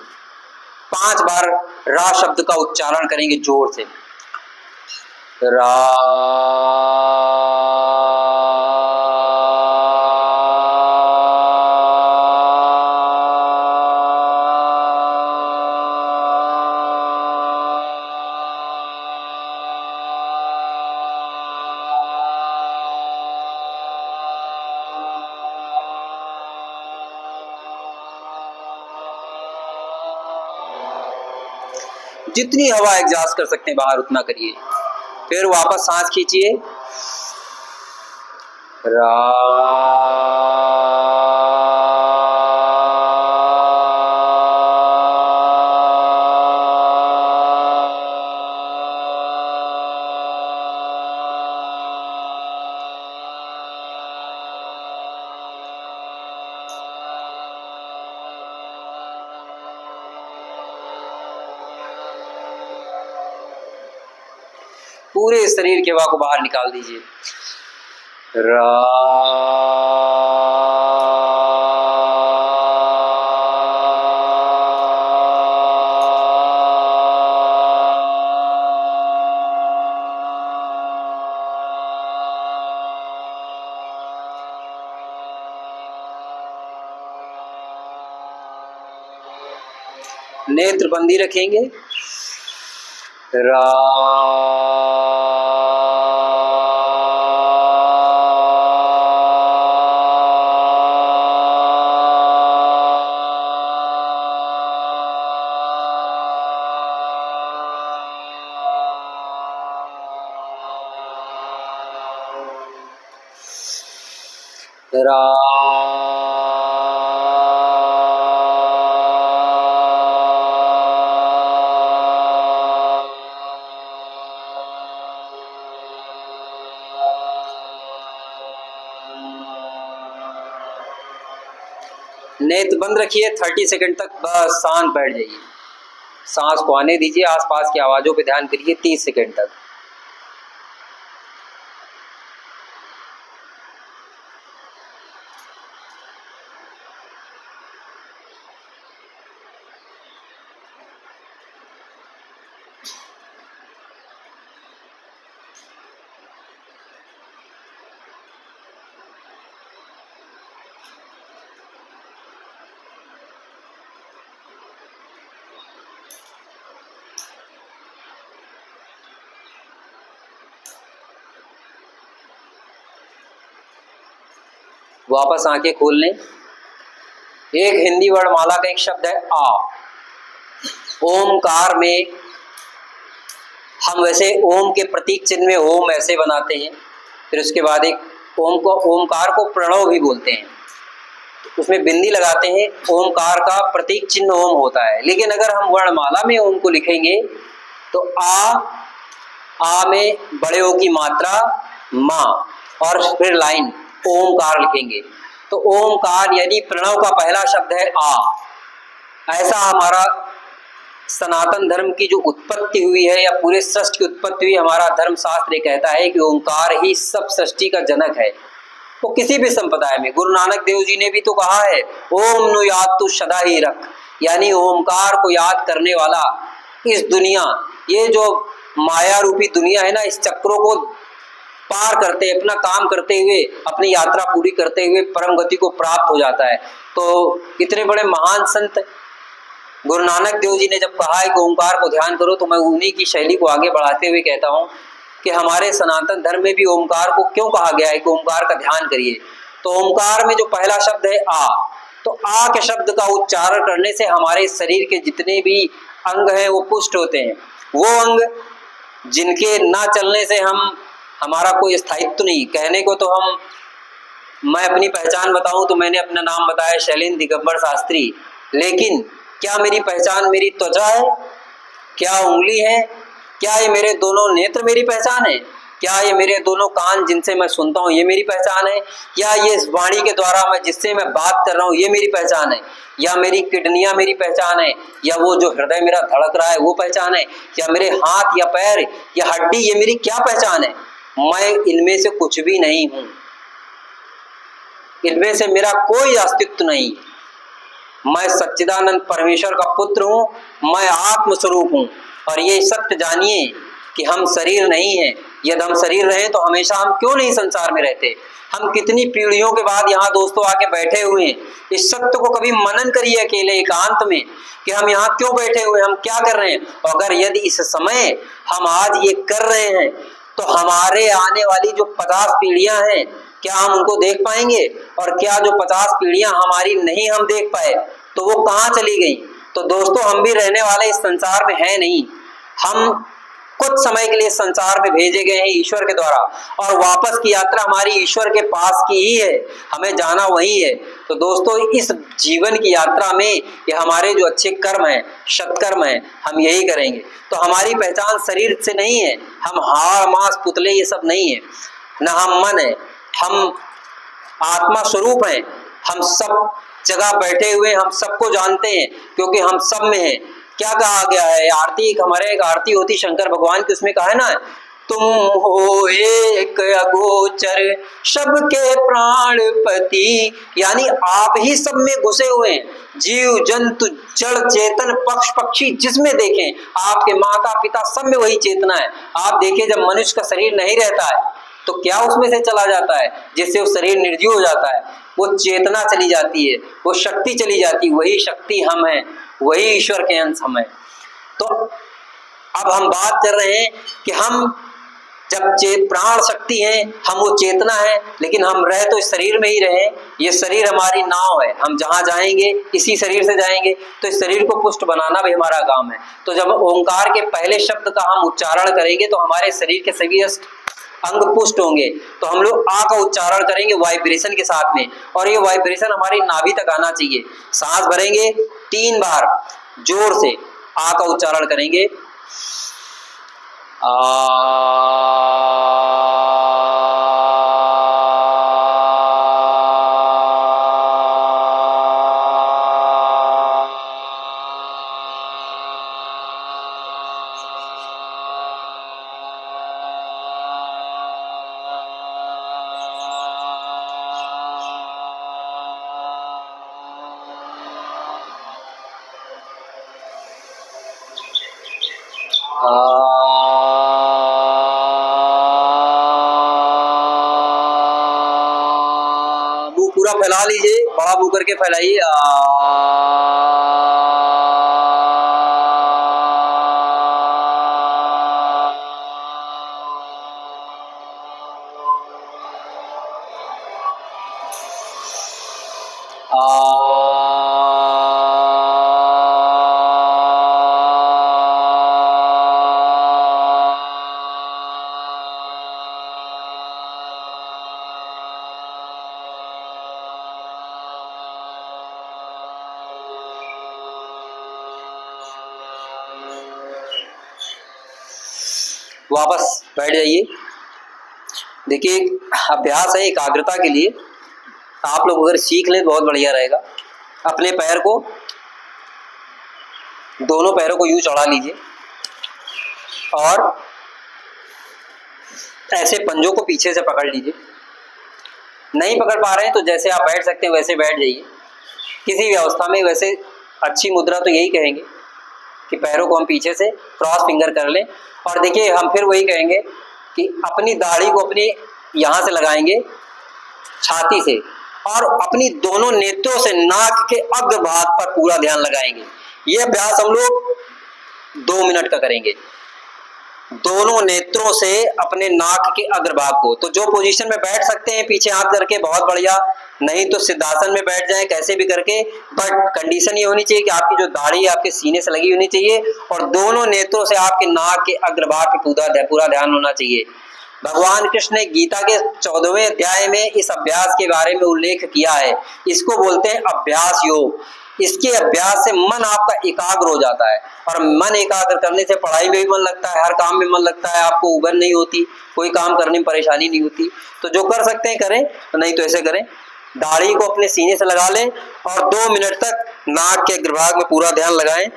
5 बार रा शब्द का उच्चारण करेंगे जोर से। रा। जितनी हवा एग्जॉस्ट कर सकते हैं बाहर उतना करिए। फिर वापस सांस खींचिए, रा। पूरे शरीर की हवा को बाहर निकाल दीजिए, रा। नेत्र बंदी रखेंगे, रा। रा। नेत्र बंद रखिए 30 सेकंड तक, बस शांत बैठ जाइए, सांस को आने दीजिए, आसपास की आवाजों पे ध्यान करिए 30 सेकंड तक। वापस आंखें खोल लें। एक हिंदी वर्णमाला का एक शब्द है आ। ओमकार में हम वैसे ओम के प्रतीक चिन्ह में ओम ऐसे बनाते हैं, फिर उसके बाद एक ओमकार को प्रणव भी बोलते हैं, उसमें बिंदी लगाते हैं, ओमकार का प्रतीक चिन्ह ओम होता है। लेकिन अगर हम वर्णमाला में ओम को लिखेंगे तो आ में बड़े ओ की मात्रा माँ और फिर लाइन ओमकार लिखेंगे, तो ओमकार यानी प्रणव का पहला शब्द है आ। ऐसा हमारा सनातन धर्म की जो उत्पत्ति हुई है या पूरे सृष्टि की उत्पत्ति हुई, हमारा धर्म शास्त्र ये कहता है कि ओंकार ही सब सृष्टि का जनक है। तो किसी भी संप्रदाय में गुरु नानक देव जी ने भी तो कहा है ओम नु याद तू सदा ही रख, यानी ओमकार को याद करने वाला इस दुनिया, ये जो माया रूपी दुनिया है ना, इस चक्रों को पार करते अपना काम करते हुए अपनी यात्रा पूरी करते हुए परम गति को प्राप्त हो जाता है। तो इतने बड़े महान संत गुरु नानक देव जी ने जब कहा है कि ओंकार को ध्यान करो, तो मैं उन्हीं की शैली को आगे बढ़ाते हुए कहता हूँ कि हमारे सनातन धर्म में भी ओंकार को क्यों कहा गया है कि ओंकार का ध्यान करिए। तो ओंकार में जो पहला शब्द है आ, तो आ के शब्द का उच्चारण करने से हमारे शरीर के जितने भी अंग हैं वो पुष्ट होते हैं। वो अंग जिनके ना चलने से हमारा कोई स्थायित्व नहीं, कहने को तो मैं अपनी पहचान बताऊं तो मैंने अपना नाम बताया शैलेंद्र दिगंबर शास्त्री, लेकिन क्या मेरी पहचान मेरी त्वचा है, क्या उंगली है, क्या ये मेरे दोनों नेत्र मेरी पहचान है, क्या ये मेरे दोनों कान जिनसे मैं सुनता हूँ ये मेरी पहचान है, या ये इस वाणी के द्वारा मैं जिससे मैं बात कर रहा हूँ ये मेरी पहचान है, या मेरी किडनियां मेरी पहचान है, या वो जो हृदय मेरा धड़क रहा है वो पहचान है, या मेरे हाथ या पैर या हड्डी ये मेरी क्या पहचान है। मैं इनमें से कुछ भी नहीं हूं, इनमें से मेरा कोई अस्तित्व नहीं। मैं सच्चिदानंद परमेश्वर का पुत्र हूं, मैं आत्म स्वरूप हूं। और ये सत्य जानिए कि हम शरीर नहीं है। यदि हम शरीर रहे तो हमेशा हम क्यों नहीं संसार में रहते। हम कितनी पीढ़ियों के बाद यहाँ दोस्तों आके बैठे हुए हैं। इस सत्य को कभी मनन करिए अकेले एकांत में कि हम यहाँ क्यों बैठे हुए, हम क्या कर रहे हैं। और अगर यदि इस समय हम आज ये कर रहे हैं तो हमारे आने वाली जो 50 पीढ़ियां हैं, क्या हम उनको देख पाएंगे। और क्या जो 50 पीढ़ियां हमारी नहीं हम देख पाए तो वो कहाँ चली गई। तो दोस्तों हम भी रहने वाले इस संसार में है नहीं, हम कुछ समय के लिए संसार में भेजे गए हैं ईश्वर के द्वारा, और वापस की यात्रा हमारी ईश्वर के पास की ही है, हमें जाना वही है। तो दोस्तों इस जीवन की यात्रा में ये हमारे जो अच्छे कर्म हैं, सत्कर्म हैं, हम यही करेंगे। तो हमारी पहचान शरीर से नहीं है, हम हाड़ मांस पुतले ये सब नहीं है, न हम मन है, हम आत्मा स्वरूप हैं। हम सब जगह बैठे हुए हम सबको जानते हैं क्योंकि हम सब में हैं। क्या कहा गया है, आरती हमारे एक आरती होती शंकर भगवान की, उसमें कहा है ना, तुम हो एक अगोचर सबके प्राणपति, यानी आप ही सब में घुसे हुए हैं। जीव जंतु जड़ चेतन पक्ष पक्षी जिसमें देखें आपके माता पिता सब में वही चेतना है। आप देखिए जब मनुष्य का शरीर नहीं रहता है तो क्या उसमें से चला जाता है, जिससे वो शरीर निर्जीव हो जाता है, वो चेतना चली जाती है, वो शक्ति चली जाती है। वही शक्ति हम हैं, वही ईश्वर के अंश हम हैं। तो अब हम बात कर रहे हैं कि हम जब प्राण शक्ति है, हम वो चेतना है, लेकिन हम रह तो इस शरीर में ही रहे। ये शरीर हमारी नाव है, हम जहां जाएंगे इसी शरीर से जाएंगे, तो इस शरीर को पुष्ट बनाना भी हमारा काम है। तो जब ओंकार के पहले शब्द का हम उच्चारण करेंगे तो हमारे शरीर के सभी अंग पुष्ट होंगे। तो हम लोग आ का उच्चारण करेंगे वाइब्रेशन के साथ में, और ये वाइब्रेशन हमारी नाभि तक आना चाहिए। सांस भरेंगे 3 बार जोर से आ का उच्चारण करेंगे, आ पूरा फैला लीजिए, बड़ा मुंह करके फैलाइए। वापस बैठ जाइए। देखिए अभ्यास है एकाग्रता के लिए, आप लोग अगर सीख लें बहुत बढ़िया रहेगा। अपने पैर को, दोनों पैरों को यूं चढ़ा लीजिए और ऐसे पंजों को पीछे से पकड़ लीजिए। नहीं पकड़ पा रहे हैं तो जैसे आप बैठ सकते हैं वैसे बैठ जाइए किसी भी अवस्था में। वैसे अच्छी मुद्रा तो यही कहेंगे कि पैरों को हम पीछे से क्रॉस फिंगर कर लें। और देखिए हम फिर वही कहेंगे कि अपनी दाढ़ी को अपनी यहाँ से लगाएंगे छाती से और अपनी दोनों नेत्रों से नाक के अग्रभाग पर पूरा ध्यान लगाएंगे। ये अभ्यास हम लोग 2 मिनट का करेंगे। दोनों नेत्रों से अपने नाक के अग्रभाग को, तो जो पोजीशन में बैठ सकते हैं पीछे हाथ करके बहुत बढ़िया, नहीं तो सिद्धासन में बैठ जाएं कैसे भी करके। बट कंडीशन ये होनी चाहिए कि आपकी जो दाढ़ी आपके सीने से लगी होनी चाहिए और दोनों नेत्रों से आपके नाक के अग्रभाग पे पूरा ध्यान होना चाहिए। भगवान कृष्ण ने गीता के 14वें अध्याय में इस अभ्यास के बारे में उल्लेख किया है। इसको बोलते हैं अभ्यास योग। इसके अभ्यास से मन आपका एकाग्र हो जाता है और मन एकाग्र करने से पढ़ाई में भी मन लगता है, हर काम में मन लगता है, आपको उबन नहीं होती, कोई काम करने में परेशानी नहीं होती। तो जो कर सकते हैं करें, नहीं तो ऐसे करें, दाढ़ी को अपने सीने से लगा लें और 2 मिनट तक नाक के अग्रभाग में पूरा ध्यान लगाएं।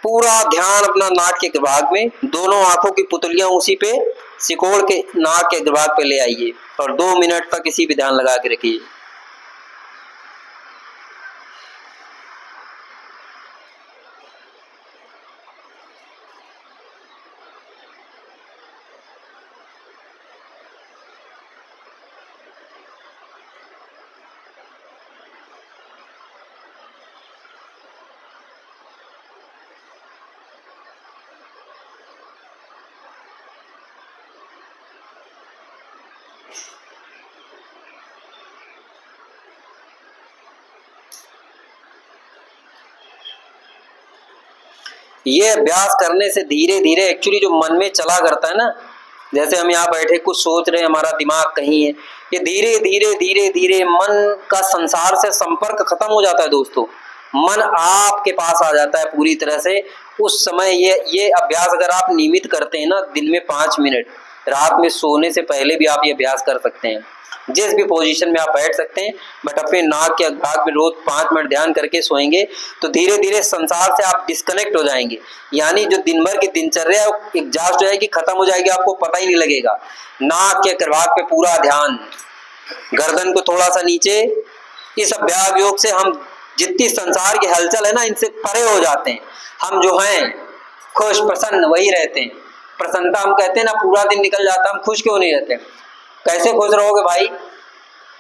पूरा ध्यान अपना नाक के अग्रभाग में, दोनों आंखों की पुतलियां उसी पे सिकोड़ के नाक के अग्रभाग पे ले आइए और 2 मिनट तक इसी पे ध्यान लगा के रखिए। ये अभ्यास करने से धीरे धीरे एक्चुअली जो मन में चला करता है ना, जैसे हम यहाँ बैठे कुछ सोच रहे हैं, हमारा दिमाग कहीं है, ये धीरे धीरे धीरे धीरे मन का संसार से संपर्क खत्म हो जाता है दोस्तों। मन आपके पास आ जाता है पूरी तरह से। उस समय ये अभ्यास अगर आप नियमित करते हैं ना, दिन में 5 मिनट, रात में सोने से पहले भी आप ये अभ्यास कर सकते हैं। जिस भी पोजीशन में आप बैठ सकते हैं, बट अपने नाक के अग्रभाग में रोज 5 मिनट ध्यान करके सोएंगे तो धीरे धीरे संसार से आप डिस्कनेक्ट हो जाएंगे। यानी जो दिन भर की दिनचर्या है एग्जॉस्ट हो जाएगी, खत्म हो जाएगी, आपको पता ही नहीं लगेगा। नाक के अग्रभाग पे पूरा ध्यान, गर्दन को थोड़ा सा नीचे। इस अभ्यास योग से हम जितनी संसार की हलचल है ना, इनसे परे हो जाते हैं। हम जो हैं खुश प्रसन्न वही रहते हैं। प्रसन्नता हम कहते हैं ना, पूरा दिन निकल जाता है, हम खुश क्यों नहीं रहते? कैसे खुश रहोगे भाई?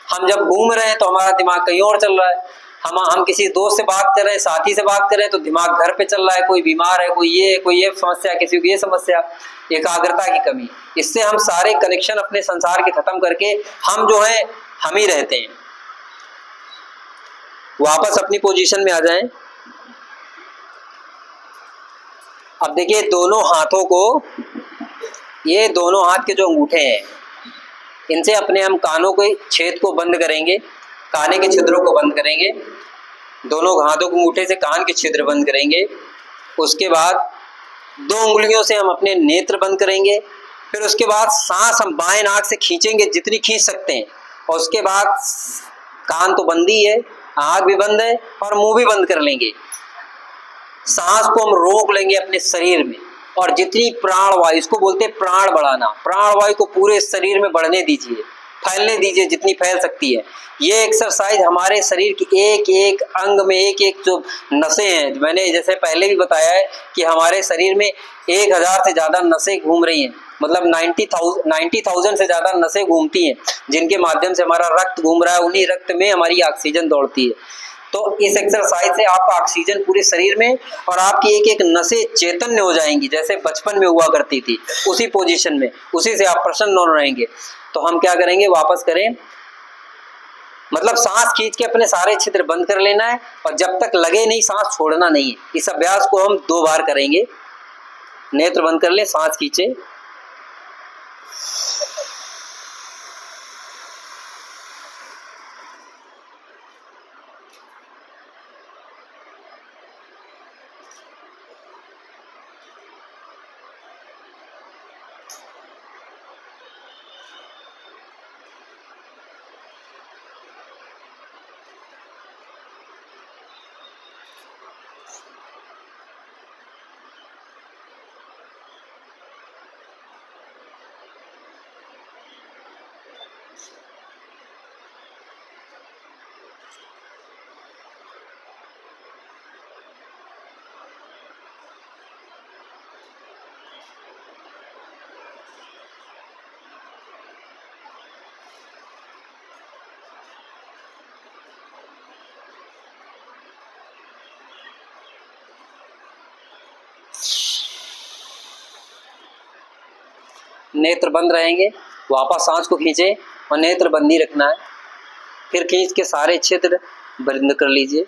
हम जब घूम रहे हैं तो हमारा दिमाग कहीं और चल रहा है। हम किसी दोस्त से बात कर रहे हैं, साथी से बात कर रहे हैं तो दिमाग घर पे चल रहा है, कोई बीमार है, कोई ये समस्या, किसी को ये समस्या। एकाग्रता की कमी, इससे हम सारे कनेक्शन अपने संसार के खत्म करके हम जो है हम ही रहते हैं। वापस अपनी पोजीशन में आ जाएं। अब देखिए दोनों हाथों को, ये दोनों हाथ के जो अंगूठे हैं, इनसे अपने हम कानों के छेद को बंद करेंगे, काने के छिद्रों को बंद करेंगे। दोनों हाथों के अंगूठे से कान के छिद्र बंद करेंगे। उसके बाद 2 उंगलियों से हम अपने नेत्र बंद करेंगे। फिर उसके बाद सांस हम बाएं नाक से खींचेंगे जितनी खींच सकते हैं, और उसके बाद कान तो बंद ही है, आँख भी बंद है और मुंह भी बंद कर लेंगे। सांस को हम रोक लेंगे अपने शरीर में और जितनी प्राण वायु, इसको बोलते हैं प्राण बढ़ाना, प्राण वायु को पूरे शरीर में बढ़ने दीजिए। फैलने दीजिए जितनी फैल सकती है। ये एक्सरसाइज हमारे शरीर की एक एक अंग में एक एक जो नसें हैं, मैंने जैसे पहले भी बताया है कि हमारे शरीर में 1000 से ज़्यादा नसें घूम रही हैं, मतलब 90,000 से ज़्यादा नसें घूमती हैं, जिनके माध्यम से हमारा रक्त घूम रहा है। उन्हीं रक्त में हमारी ऑक्सीजन दौड़ती है। तो इस एक्सरसाइज से आपका ऑक्सीजन पूरे शरीर में और आपकी एक एक नसें चैतन्य हो जाएंगी, जैसे बचपन में हुआ करती थी, उसी पोजीशन में, उसी से आप प्रसन्न रहेंगे। तो हम क्या करेंगे, वापस करें, मतलब सांस खींच के अपने सारे छिद्र बंद कर लेना है और जब तक लगे नहीं सांस छोड़ना नहीं है। इस अभ्यास को हम 2 बार करेंगे। नेत्र बंद कर ले, सांस खींचे, नेत्र बंद रहेंगे। वापस सांस को खींचे और नेत्र बंद नहीं रखना है। फिर खींच के सारे छिद्र बंद कर लीजिए।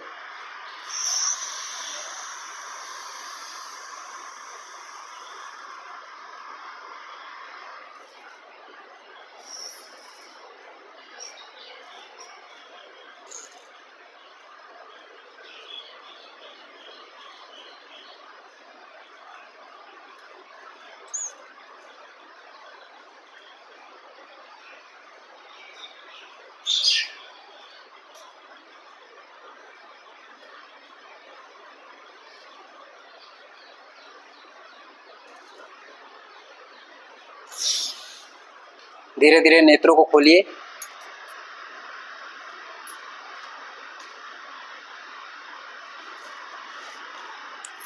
धीरे धीरे नेत्रों को खोलिए।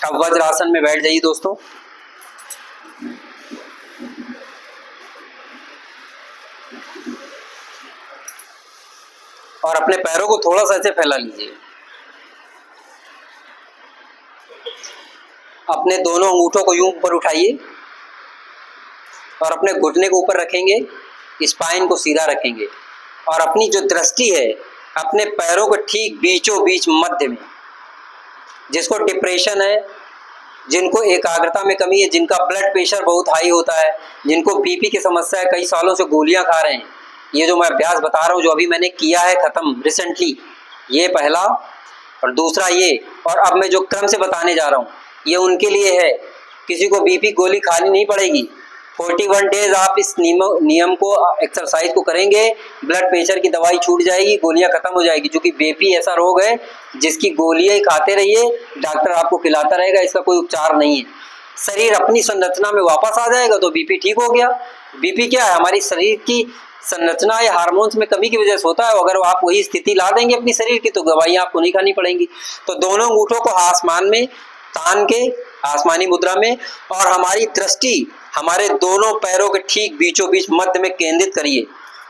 अब वज्रासन में बैठ जाइए दोस्तों। और अपने पैरों को थोड़ा सा ऐसे फैला लीजिए। अपने दोनों अंगूठों को यूं ऊपर उठाइए और अपने घुटने को ऊपर रखेंगे, स्पाइन को सीधा रखेंगे और अपनी जो दृष्टि है अपने पैरों के ठीक बीचों बीच मध्य में, जिसको डिप्रेशन है, जिनको एकाग्रता में कमी है, जिनका ब्लड प्रेशर बहुत हाई होता है, जिनको बीपी की समस्या है, कई सालों से गोलियां खा रहे हैं, ये जो मैं अभ्यास बता रहा हूँ जो अभी मैंने किया है खत्म रिसेंटली, ये पहला और दूसरा ये, और अब मैं जो क्रम से बताने जा रहा हूँ ये उनके लिए है। किसी को बीपी गोली खानी नहीं पड़ेगी। 41 डेज आप इस नियम को, एक्सरसाइज को करेंगे, ब्लड प्रेशर की दवाई छूट जाएगी, गोलियां खत्म हो जाएगी। क्योंकि बीपी ऐसा रोग है जिसकी गोलियां ही खाते रहिए, डॉक्टर आपको खिलाता रहेगा, इसका कोई उपचार नहीं है। शरीर अपनी संरचना में वापस आ जाएगा तो बीपी ठीक हो गया। बीपी क्या है, हमारी शरीर की संरचना या हार्मोन्स में कमी की वजह से होता है। अगर आप वही स्थिति ला देंगे अपनी शरीर की तो दवाइयां आपको नहीं खानी पड़ेंगी। तो दोनों अंगूठों को आसमान में तान के, आसमानी मुद्रा में, और हमारी दृष्टि हमारे दोनों पैरों के ठीक बीचों बीच मध्य में केंद्रित करिए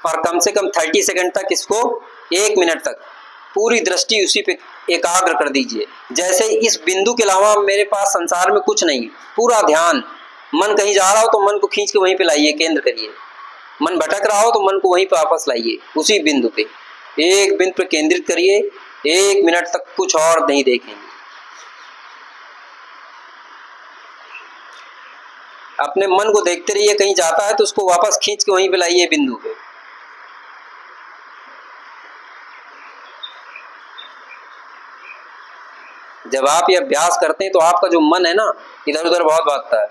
और कम से कम 30 सेकंड तक, इसको 1 मिनट तक पूरी दृष्टि उसी पे एकाग्र कर दीजिए। जैसे इस बिंदु के अलावा मेरे पास संसार में कुछ नहीं, पूरा ध्यान। मन कहीं जा रहा हो तो मन को खींच के वहीं पे लाइए, केंद्र करिए। मन भटक रहा हो तो मन को वहीं पे वापस लाइए, उसी बिंदु पे एक बिंदु पे केंद्रित करिए। 1 मिनट तक कुछ और नहीं देखेंगे। अपने मन को देखते रहिए, कहीं जाता है तो उसको वापस खींच के वहीं पे लाइए बिंदु पे। जब आप ये अभ्यास करते हैं तो आपका जो मन है ना इधर उधर बहुत भागता है,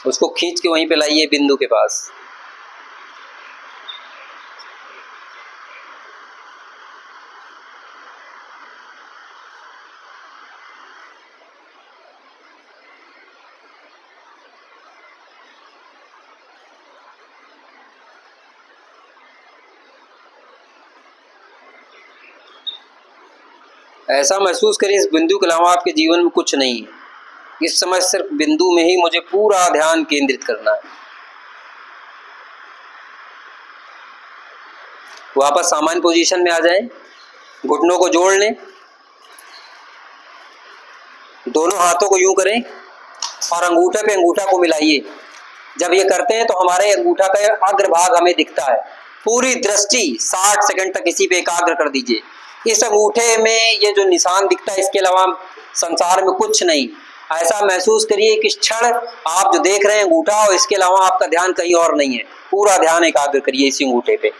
उसको खींच के वहीं पे लाइए बिंदु के पास। ऐसा महसूस करिए इस बिंदु के अलावा आपके जीवन में कुछ नहीं है। इस समय सिर्फ बिंदु में ही मुझे पूरा ध्यान केंद्रित करना है। वापस सामान्य पोजीशन में आ जाएं, घुटनों को जोड़ लें, दोनों हाथों को यूं करें और अंगूठे पे अंगूठा को मिलाइए। जब ये करते हैं तो हमारे अंगूठा का अग्रभाग हमें दिखता है। पूरी दृष्टि 60 सेकंड तक इसी पे एकाग्र कर दीजिए। इस अंगूठे में ये जो निशान दिखता है, इसके अलावा संसार में कुछ नहीं। ऐसा महसूस करिए कि क्षण आप जो देख रहे हैं अंगूठा, और इसके अलावा आपका ध्यान कहीं और नहीं है। पूरा ध्यान एकाग्र करिए इसी अंगूठे पे।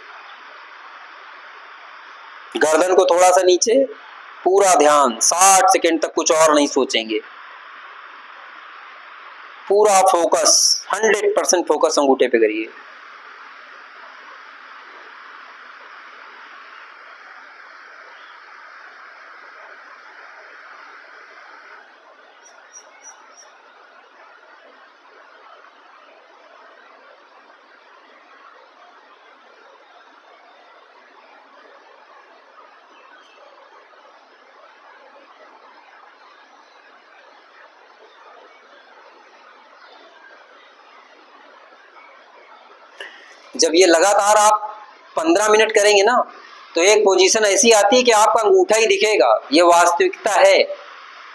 गर्दन को थोड़ा सा नीचे, पूरा ध्यान 60 सेकंड तक कुछ और नहीं सोचेंगे। पूरा फोकस 100% फोकस अंगूठे पे करिए। जब ये लगातार आप 15 मिनट करेंगे ना, तो एक पोजीशन ऐसी आती है कि आपका अंगूठा ही दिखेगा। ये वास्तविकता है।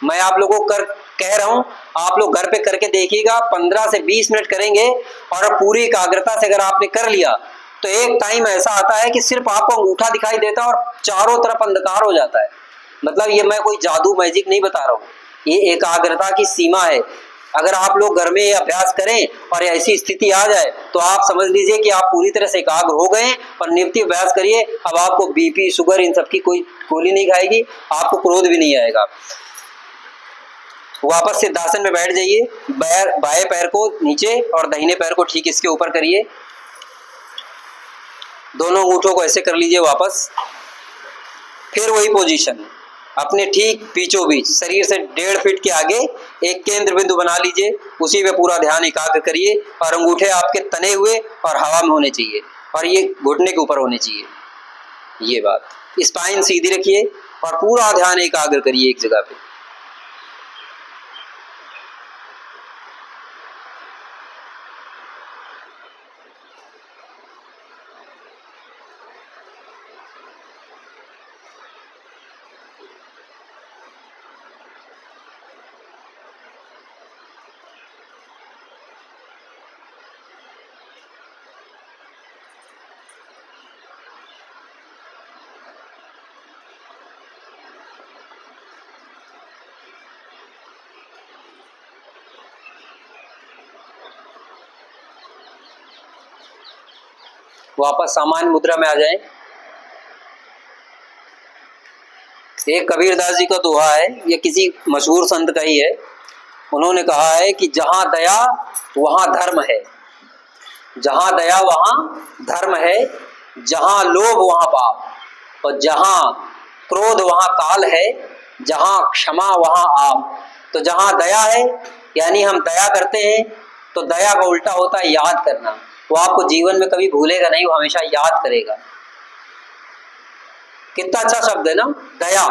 मैं आप लोगों को कह रहा हूं, आप लोग घर पे करके देखिएगा। 15 से 20 मिनट करेंगे और पूरी एकाग्रता से अगर आपने कर लिया, तो एक टाइम ऐसा आता है कि सिर्फ आपको अंगूठा दिखाई देता है और चारों तरफ अंधकार हो जाता है। मतलब ये मैं कोई जादू मैजिक नहीं बता रहा हूँ, ये एकाग्रता की सीमा है। अगर आप लोग घर में ये अभ्यास करें और ऐसी स्थिति आ जाए, तो आप समझ लीजिए कि आप पूरी तरह से एकाग्र हो गए। और नित्य अभ्यास करिए। अब आपको बीपी, शुगर, इन सबकी कोई गोली नहीं खाएगी, आपको क्रोध भी नहीं आएगा। वापस सिद्धासन में बैठ जाइए। बाएं पैर को नीचे और दाहिने पैर को ठीक इसके ऊपर करिए। दोनों अंगूठों को ऐसे कर लीजिए वापस। फिर वही पोजीशन, अपने ठीक बीचों बीच शरीर से 1.5 फीट के आगे एक केंद्र बिंदु बना लीजिए। उसी पे पूरा ध्यान एकाग्र करिए और अंगूठे आपके तने हुए और हवा में होने चाहिए और ये घुटने के ऊपर होने चाहिए। ये बात, स्पाइन सीधी रखिए और पूरा ध्यान एकाग्र करिए एक जगह पे। वापस सामान्य मुद्रा में आ जाएं। एक कबीरदास जी का दोहा है, ये किसी मशहूर संत का ही है। उन्होंने कहा है कि जहां दया वहां धर्म है, जहां दया वहां धर्म है, जहां लोभ वहां पाप, और जहां क्रोध वहां काल है, जहां क्षमा वहां आप। तो जहां दया है, यानी हम दया करते हैं, तो दया का उल्टा होता है याद करना। वो आपको जीवन में कभी भूलेगा नहीं, वो हमेशा याद करेगा। कितना अच्छा शब्द है ना, दया।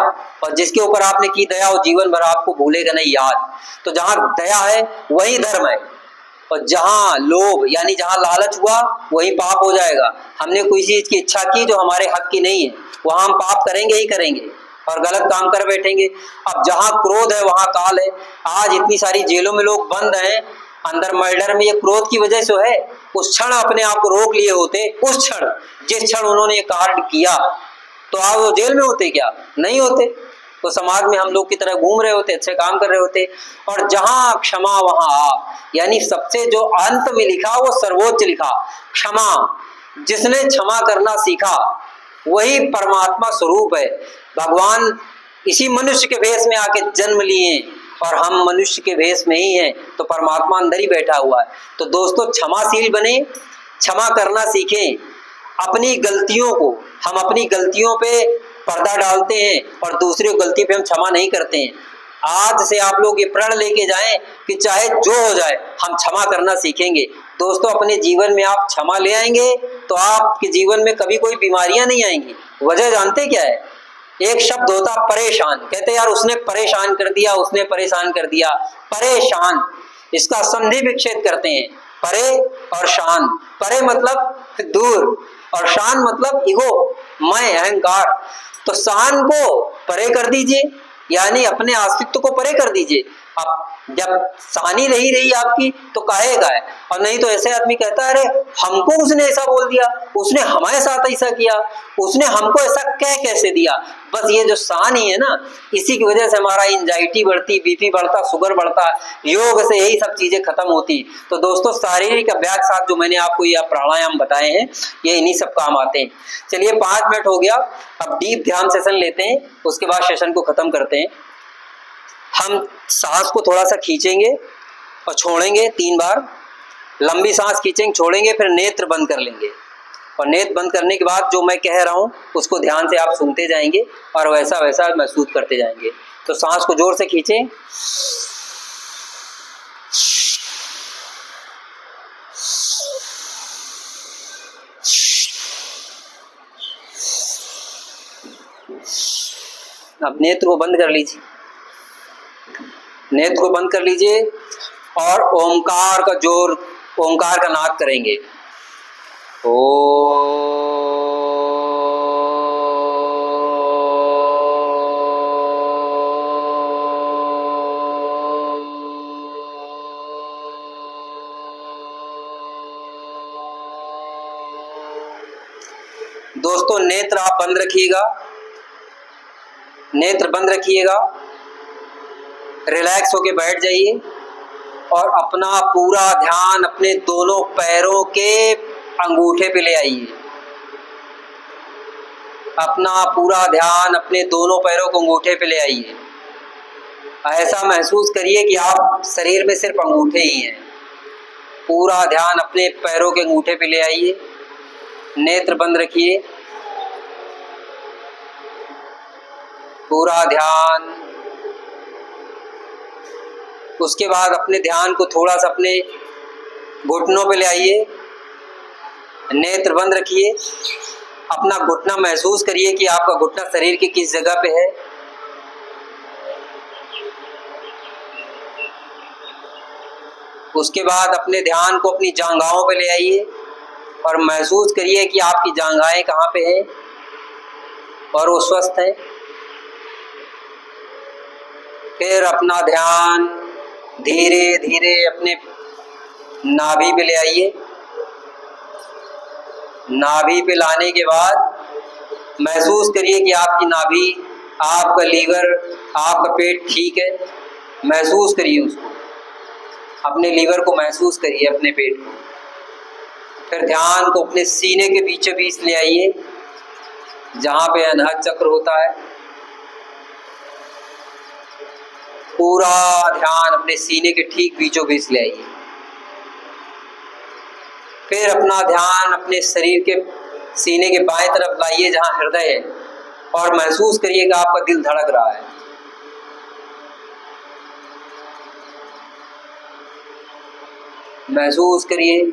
और जिसके ऊपर आपने की दया, वो जीवन भर आपको भूलेगा नहीं, याद। तो जहां दया है वही धर्म है, और जहां लोभ यानी जहां लालच हुआ वही पाप हो जाएगा। हमने कोई चीज की इच्छा की जो हमारे हक की नहीं है, वहां हम पाप करेंगे ही करेंगे और गलत काम कर बैठेंगे। अब जहां क्रोध है वहां काल है। आज इतनी सारी जेलों में लोग बंद हैं अंदर मर्डर में, ये क्रोध की वजह से है। उस क्षण अपने आप को रोक लिए होते, उस क्षण जिस क्षण उन्होंने ये कांड किया, तो आप वो जेल में होते क्या? नहीं होते। तो समाज में हम लोग की तरह घूम रहे होते, अच्छे काम कर रहे होते। और जहां क्षमा वहां आप, यानी सबसे जो अंत में लिखा वो सर्वोच्च लिखा, क्षमा। जिसने क्षमा करना सीखा वही परमात्मा स्वरूप है। भगवान इसी मनुष्य के भेष में आके जन्म लिए और हम मनुष्य के भेष में ही हैं, तो परमात्मा अंदर ही बैठा हुआ है। तो दोस्तों, क्षमाशील बने, क्षमा करना सीखें। अपनी गलतियों को, हम अपनी गलतियों पे पर्दा डालते हैं और दूसरी गलती पे हम क्षमा नहीं करते हैं। आज से आप लोग ये प्रण लेके जाएं कि चाहे जो हो जाए हम क्षमा करना सीखेंगे। दोस्तों, अपने जीवन में आप क्षमा ले आएंगे तो आपके जीवन में कभी कोई बीमारियां नहीं आएंगी। वजह जानते क्या है? एक शब्द होता परेशान, कहते यार उसने परेशान कर दिया, उसने परेशान कर दिया। परेशान, इसका संधि विच्छेद करते हैं, परे और शान। परे मतलब दूर और शान मतलब ईगो, मैं, अहंकार। तो शान को परे कर दीजिए, यानी अपने अस्तित्व को परे कर दीजिए। अब जब शानी नहीं रही आपकी तो काहेगा है। और नहीं तो ऐसे आदमी कहता है अरे हमको उसने ऐसा बोल दिया, उसने हमारे साथ ऐसा किया, उसने हमको ऐसा कह कैसे दिया। बस ये जो शान ही है ना, इसी की वजह से हमारा एंजाइटी बढ़ती, बीपी बढ़ता, शुगर बढ़ता। योग से यही सब चीजें खत्म होती। तो दोस्तों शारीरिक अभ्यास साथ जो मैंने आपको ये प्राणायाम बताए हैं, ये इन्हीं सब काम आते हैं। चलिए 5 मिनट हो गया, अब डीप ध्यान सेशन लेते हैं, उसके बाद सेशन को खत्म करते हैं। हम सांस को थोड़ा सा खींचेंगे और छोड़ेंगे 3 बार। लंबी सांस खींचेंगे, छोड़ेंगे, फिर नेत्र बंद कर लेंगे। और नेत्र बंद करने के बाद जो मैं कह रहा हूं उसको ध्यान से आप सुनते जाएंगे और वैसा वैसा महसूस करते जाएंगे। तो सांस को जोर से खींचें, अब नेत्र को बंद कर लीजिए, नेत्र को बंद कर लीजिए और ओमकार का जोर, ओमकार का नाद करेंगे। ओ दोस्तों नेत्र आप बंद रखिएगा, नेत्र बंद रखिएगा, रिलैक्स होके बैठ जाइए और अपना पूरा ध्यान अपने दोनों पैरों के अंगूठे पे ले आइए। अपना पूरा ध्यान अपने दोनों पैरों को अंगूठे पे ले आइए। ऐसा महसूस करिए कि आप शरीर में सिर्फ अंगूठे ही हैं। पूरा ध्यान अपने पैरों के अंगूठे पे ले आइए, नेत्र बंद रखिए, पूरा ध्यान। उसके बाद अपने ध्यान को थोड़ा सा अपने घुटनों पे ले आइए, नेत्र बंद रखिए, अपना घुटना महसूस करिए कि आपका घुटना शरीर की किस जगह पे है। उसके बाद अपने ध्यान को अपनी जांघाओं पे ले आइए और महसूस करिए कि आपकी जांघाएं कहाँ पे हैं और वो स्वस्थ हैं। फिर अपना ध्यान धीरे धीरे अपने नाभि पे ले आइए। नाभि पे लाने के बाद महसूस करिए कि आपकी नाभि, आपका लीवर, आपका पेट ठीक है। महसूस करिए उसको, अपने लीवर को महसूस करिए, अपने पेट को। फिर ध्यान को अपने सीने के बीचों बीच ले आइए, जहाँ पे अनाहत चक्र होता है। पूरा ध्यान अपने सीने के ठीक बीचों बीच ले आइए। फिर अपना ध्यान अपने शरीर के सीने के बाएं तरफ लाइए जहां हृदय है और महसूस करिए कि आपका दिल धड़क रहा है। महसूस करिए।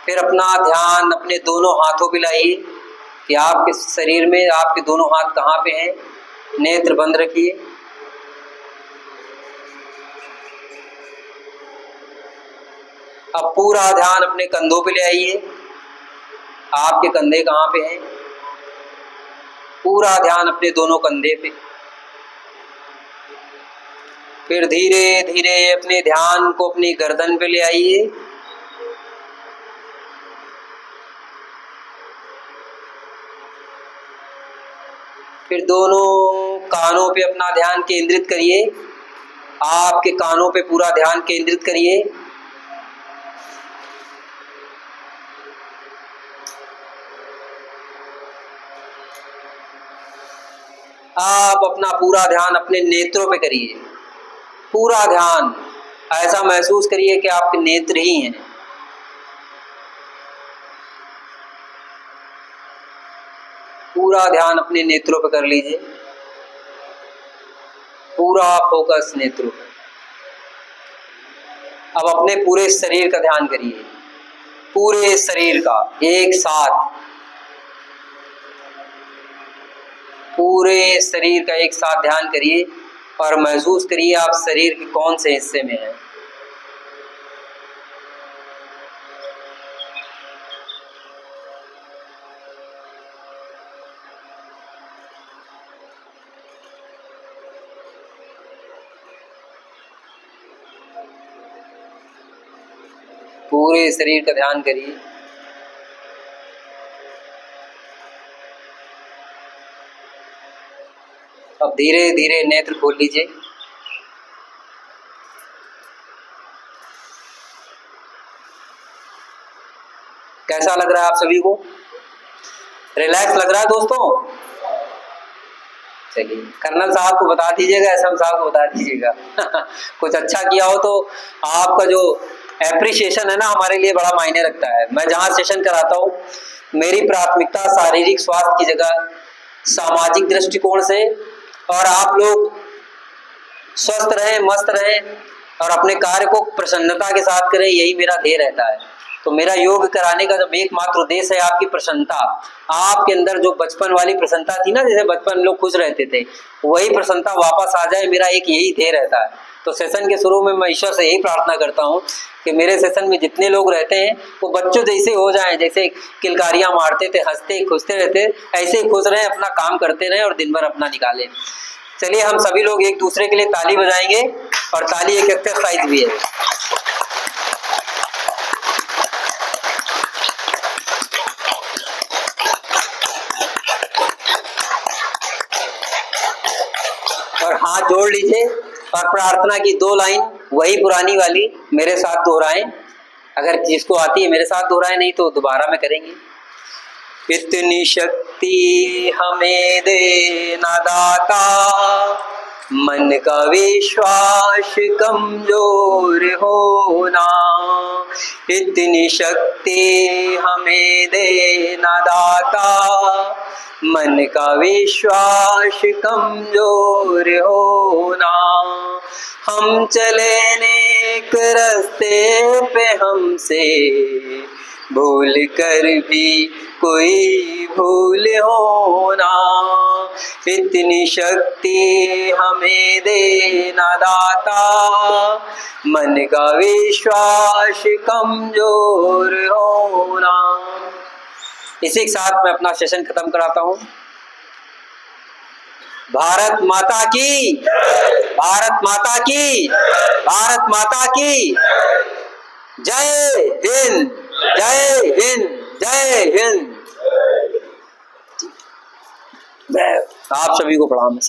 फिर अपना ध्यान अपने दोनों हाथों पे लाइए कि आपके शरीर में आपके दोनों हाथ कहाँ पे हैं। नेत्र बंद रखिए। अब पूरा ध्यान अपने कंधों पे ले आइए, आपके कंधे कहाँ पे हैं। पूरा ध्यान अपने दोनों कंधे पे। फिर धीरे धीरे अपने ध्यान को अपनी गर्दन पे ले आइए। फिर दोनों कानों पे अपना ध्यान केंद्रित करिए। आपके कानों पे पूरा ध्यान केंद्रित करिए। आप अपना पूरा ध्यान अपने नेत्रों पे करिए। पूरा ध्यान ऐसा महसूस करिए कि आपके नेत्र ही हैं। पूरा ध्यान अपने नेत्रों पे कर लीजिए। पूरा फोकस नेत्रों पे। अब अपने पूरे शरीर का ध्यान करिए, पूरे शरीर का एक साथ। पूरे शरीर का एक साथ ध्यान करिए और महसूस करिए आप शरीर के कौन से हिस्से में हैं। पूरे शरीर का ध्यान करिए। अब धीरे धीरे नेत्र खोल लीजिए। कैसा लग रहा है आप सभी को? रिलैक्स लग रहा है दोस्तों? चलिए, कर्नल साहब को बता दीजिएगा, एसएम साहब को बता दीजिएगा। कुछ अच्छा किया हो तो आपका जो एप्रिसिएशन है ना, हमारे लिए बड़ा मायने रखता है। मैं जहाँ सेशन कराता हूँ, मेरी प्राथमिकता शारीरिक स्वास्थ्य की जगह सामाजिक दृष्टिकोण से, और आप लोग स्वस्थ रहें, मस्त रहें और अपने कार्य को प्रसन्नता के साथ करें, यही मेरा ध्येय रहता है। तो मेरा योग कराने का जब एकमात्र उद्देश्य है आपकी प्रसन्नता, आपके अंदर जो बचपन वाली प्रसन्नता थी ना, जैसे बचपन में लोग खुश रहते थे, वही प्रसन्नता वापस आ जाए, मेरा एक यही ध्येय रहता है। तो सेशन के शुरू में मैं ईश्वर से यही प्रार्थना करता हूँ कि मेरे सेशन में जितने लोग रहते हैं वो बच्चों जैसे हो जाएं, जैसे किलकारियां मारते थे, हंसते खुशते रहते, ऐसे ही खुश रहें, अपना काम करते रहें और दिन भर अपना निकालें। चलिए, हम सभी लोग एक दूसरे के लिए ताली बजाएंगे, और ताली एक एक्सरसाइज भी है। और हाथ जोड़ लीजिए और प्रार्थना की 2 लाइन वही पुरानी वाली मेरे साथ दोहराएं। अगर जिसको आती है मेरे साथ दोहराएं, नहीं तो दोबारा में करेंगे। इतनी शक्ति हमें देना दाता, मन का विश्वास कमजोर होना। इतनी शक्ति हमें देना दाता, मन का विश्वास कमजोर होना। हम चले नेक रास्ते पे, हमसे भूल कर भी कोई भूल होना। इतनी शक्ति हमें देना दाता, मन का विश्वास कमजोर होना। इसी के साथ मैं अपना सेशन खत्म कराता हूँ। भारत माता की, भारत माता की, भारत माता की जय हिंद, जय हिंद, जय हिंद। आप सभी को प्रणाम।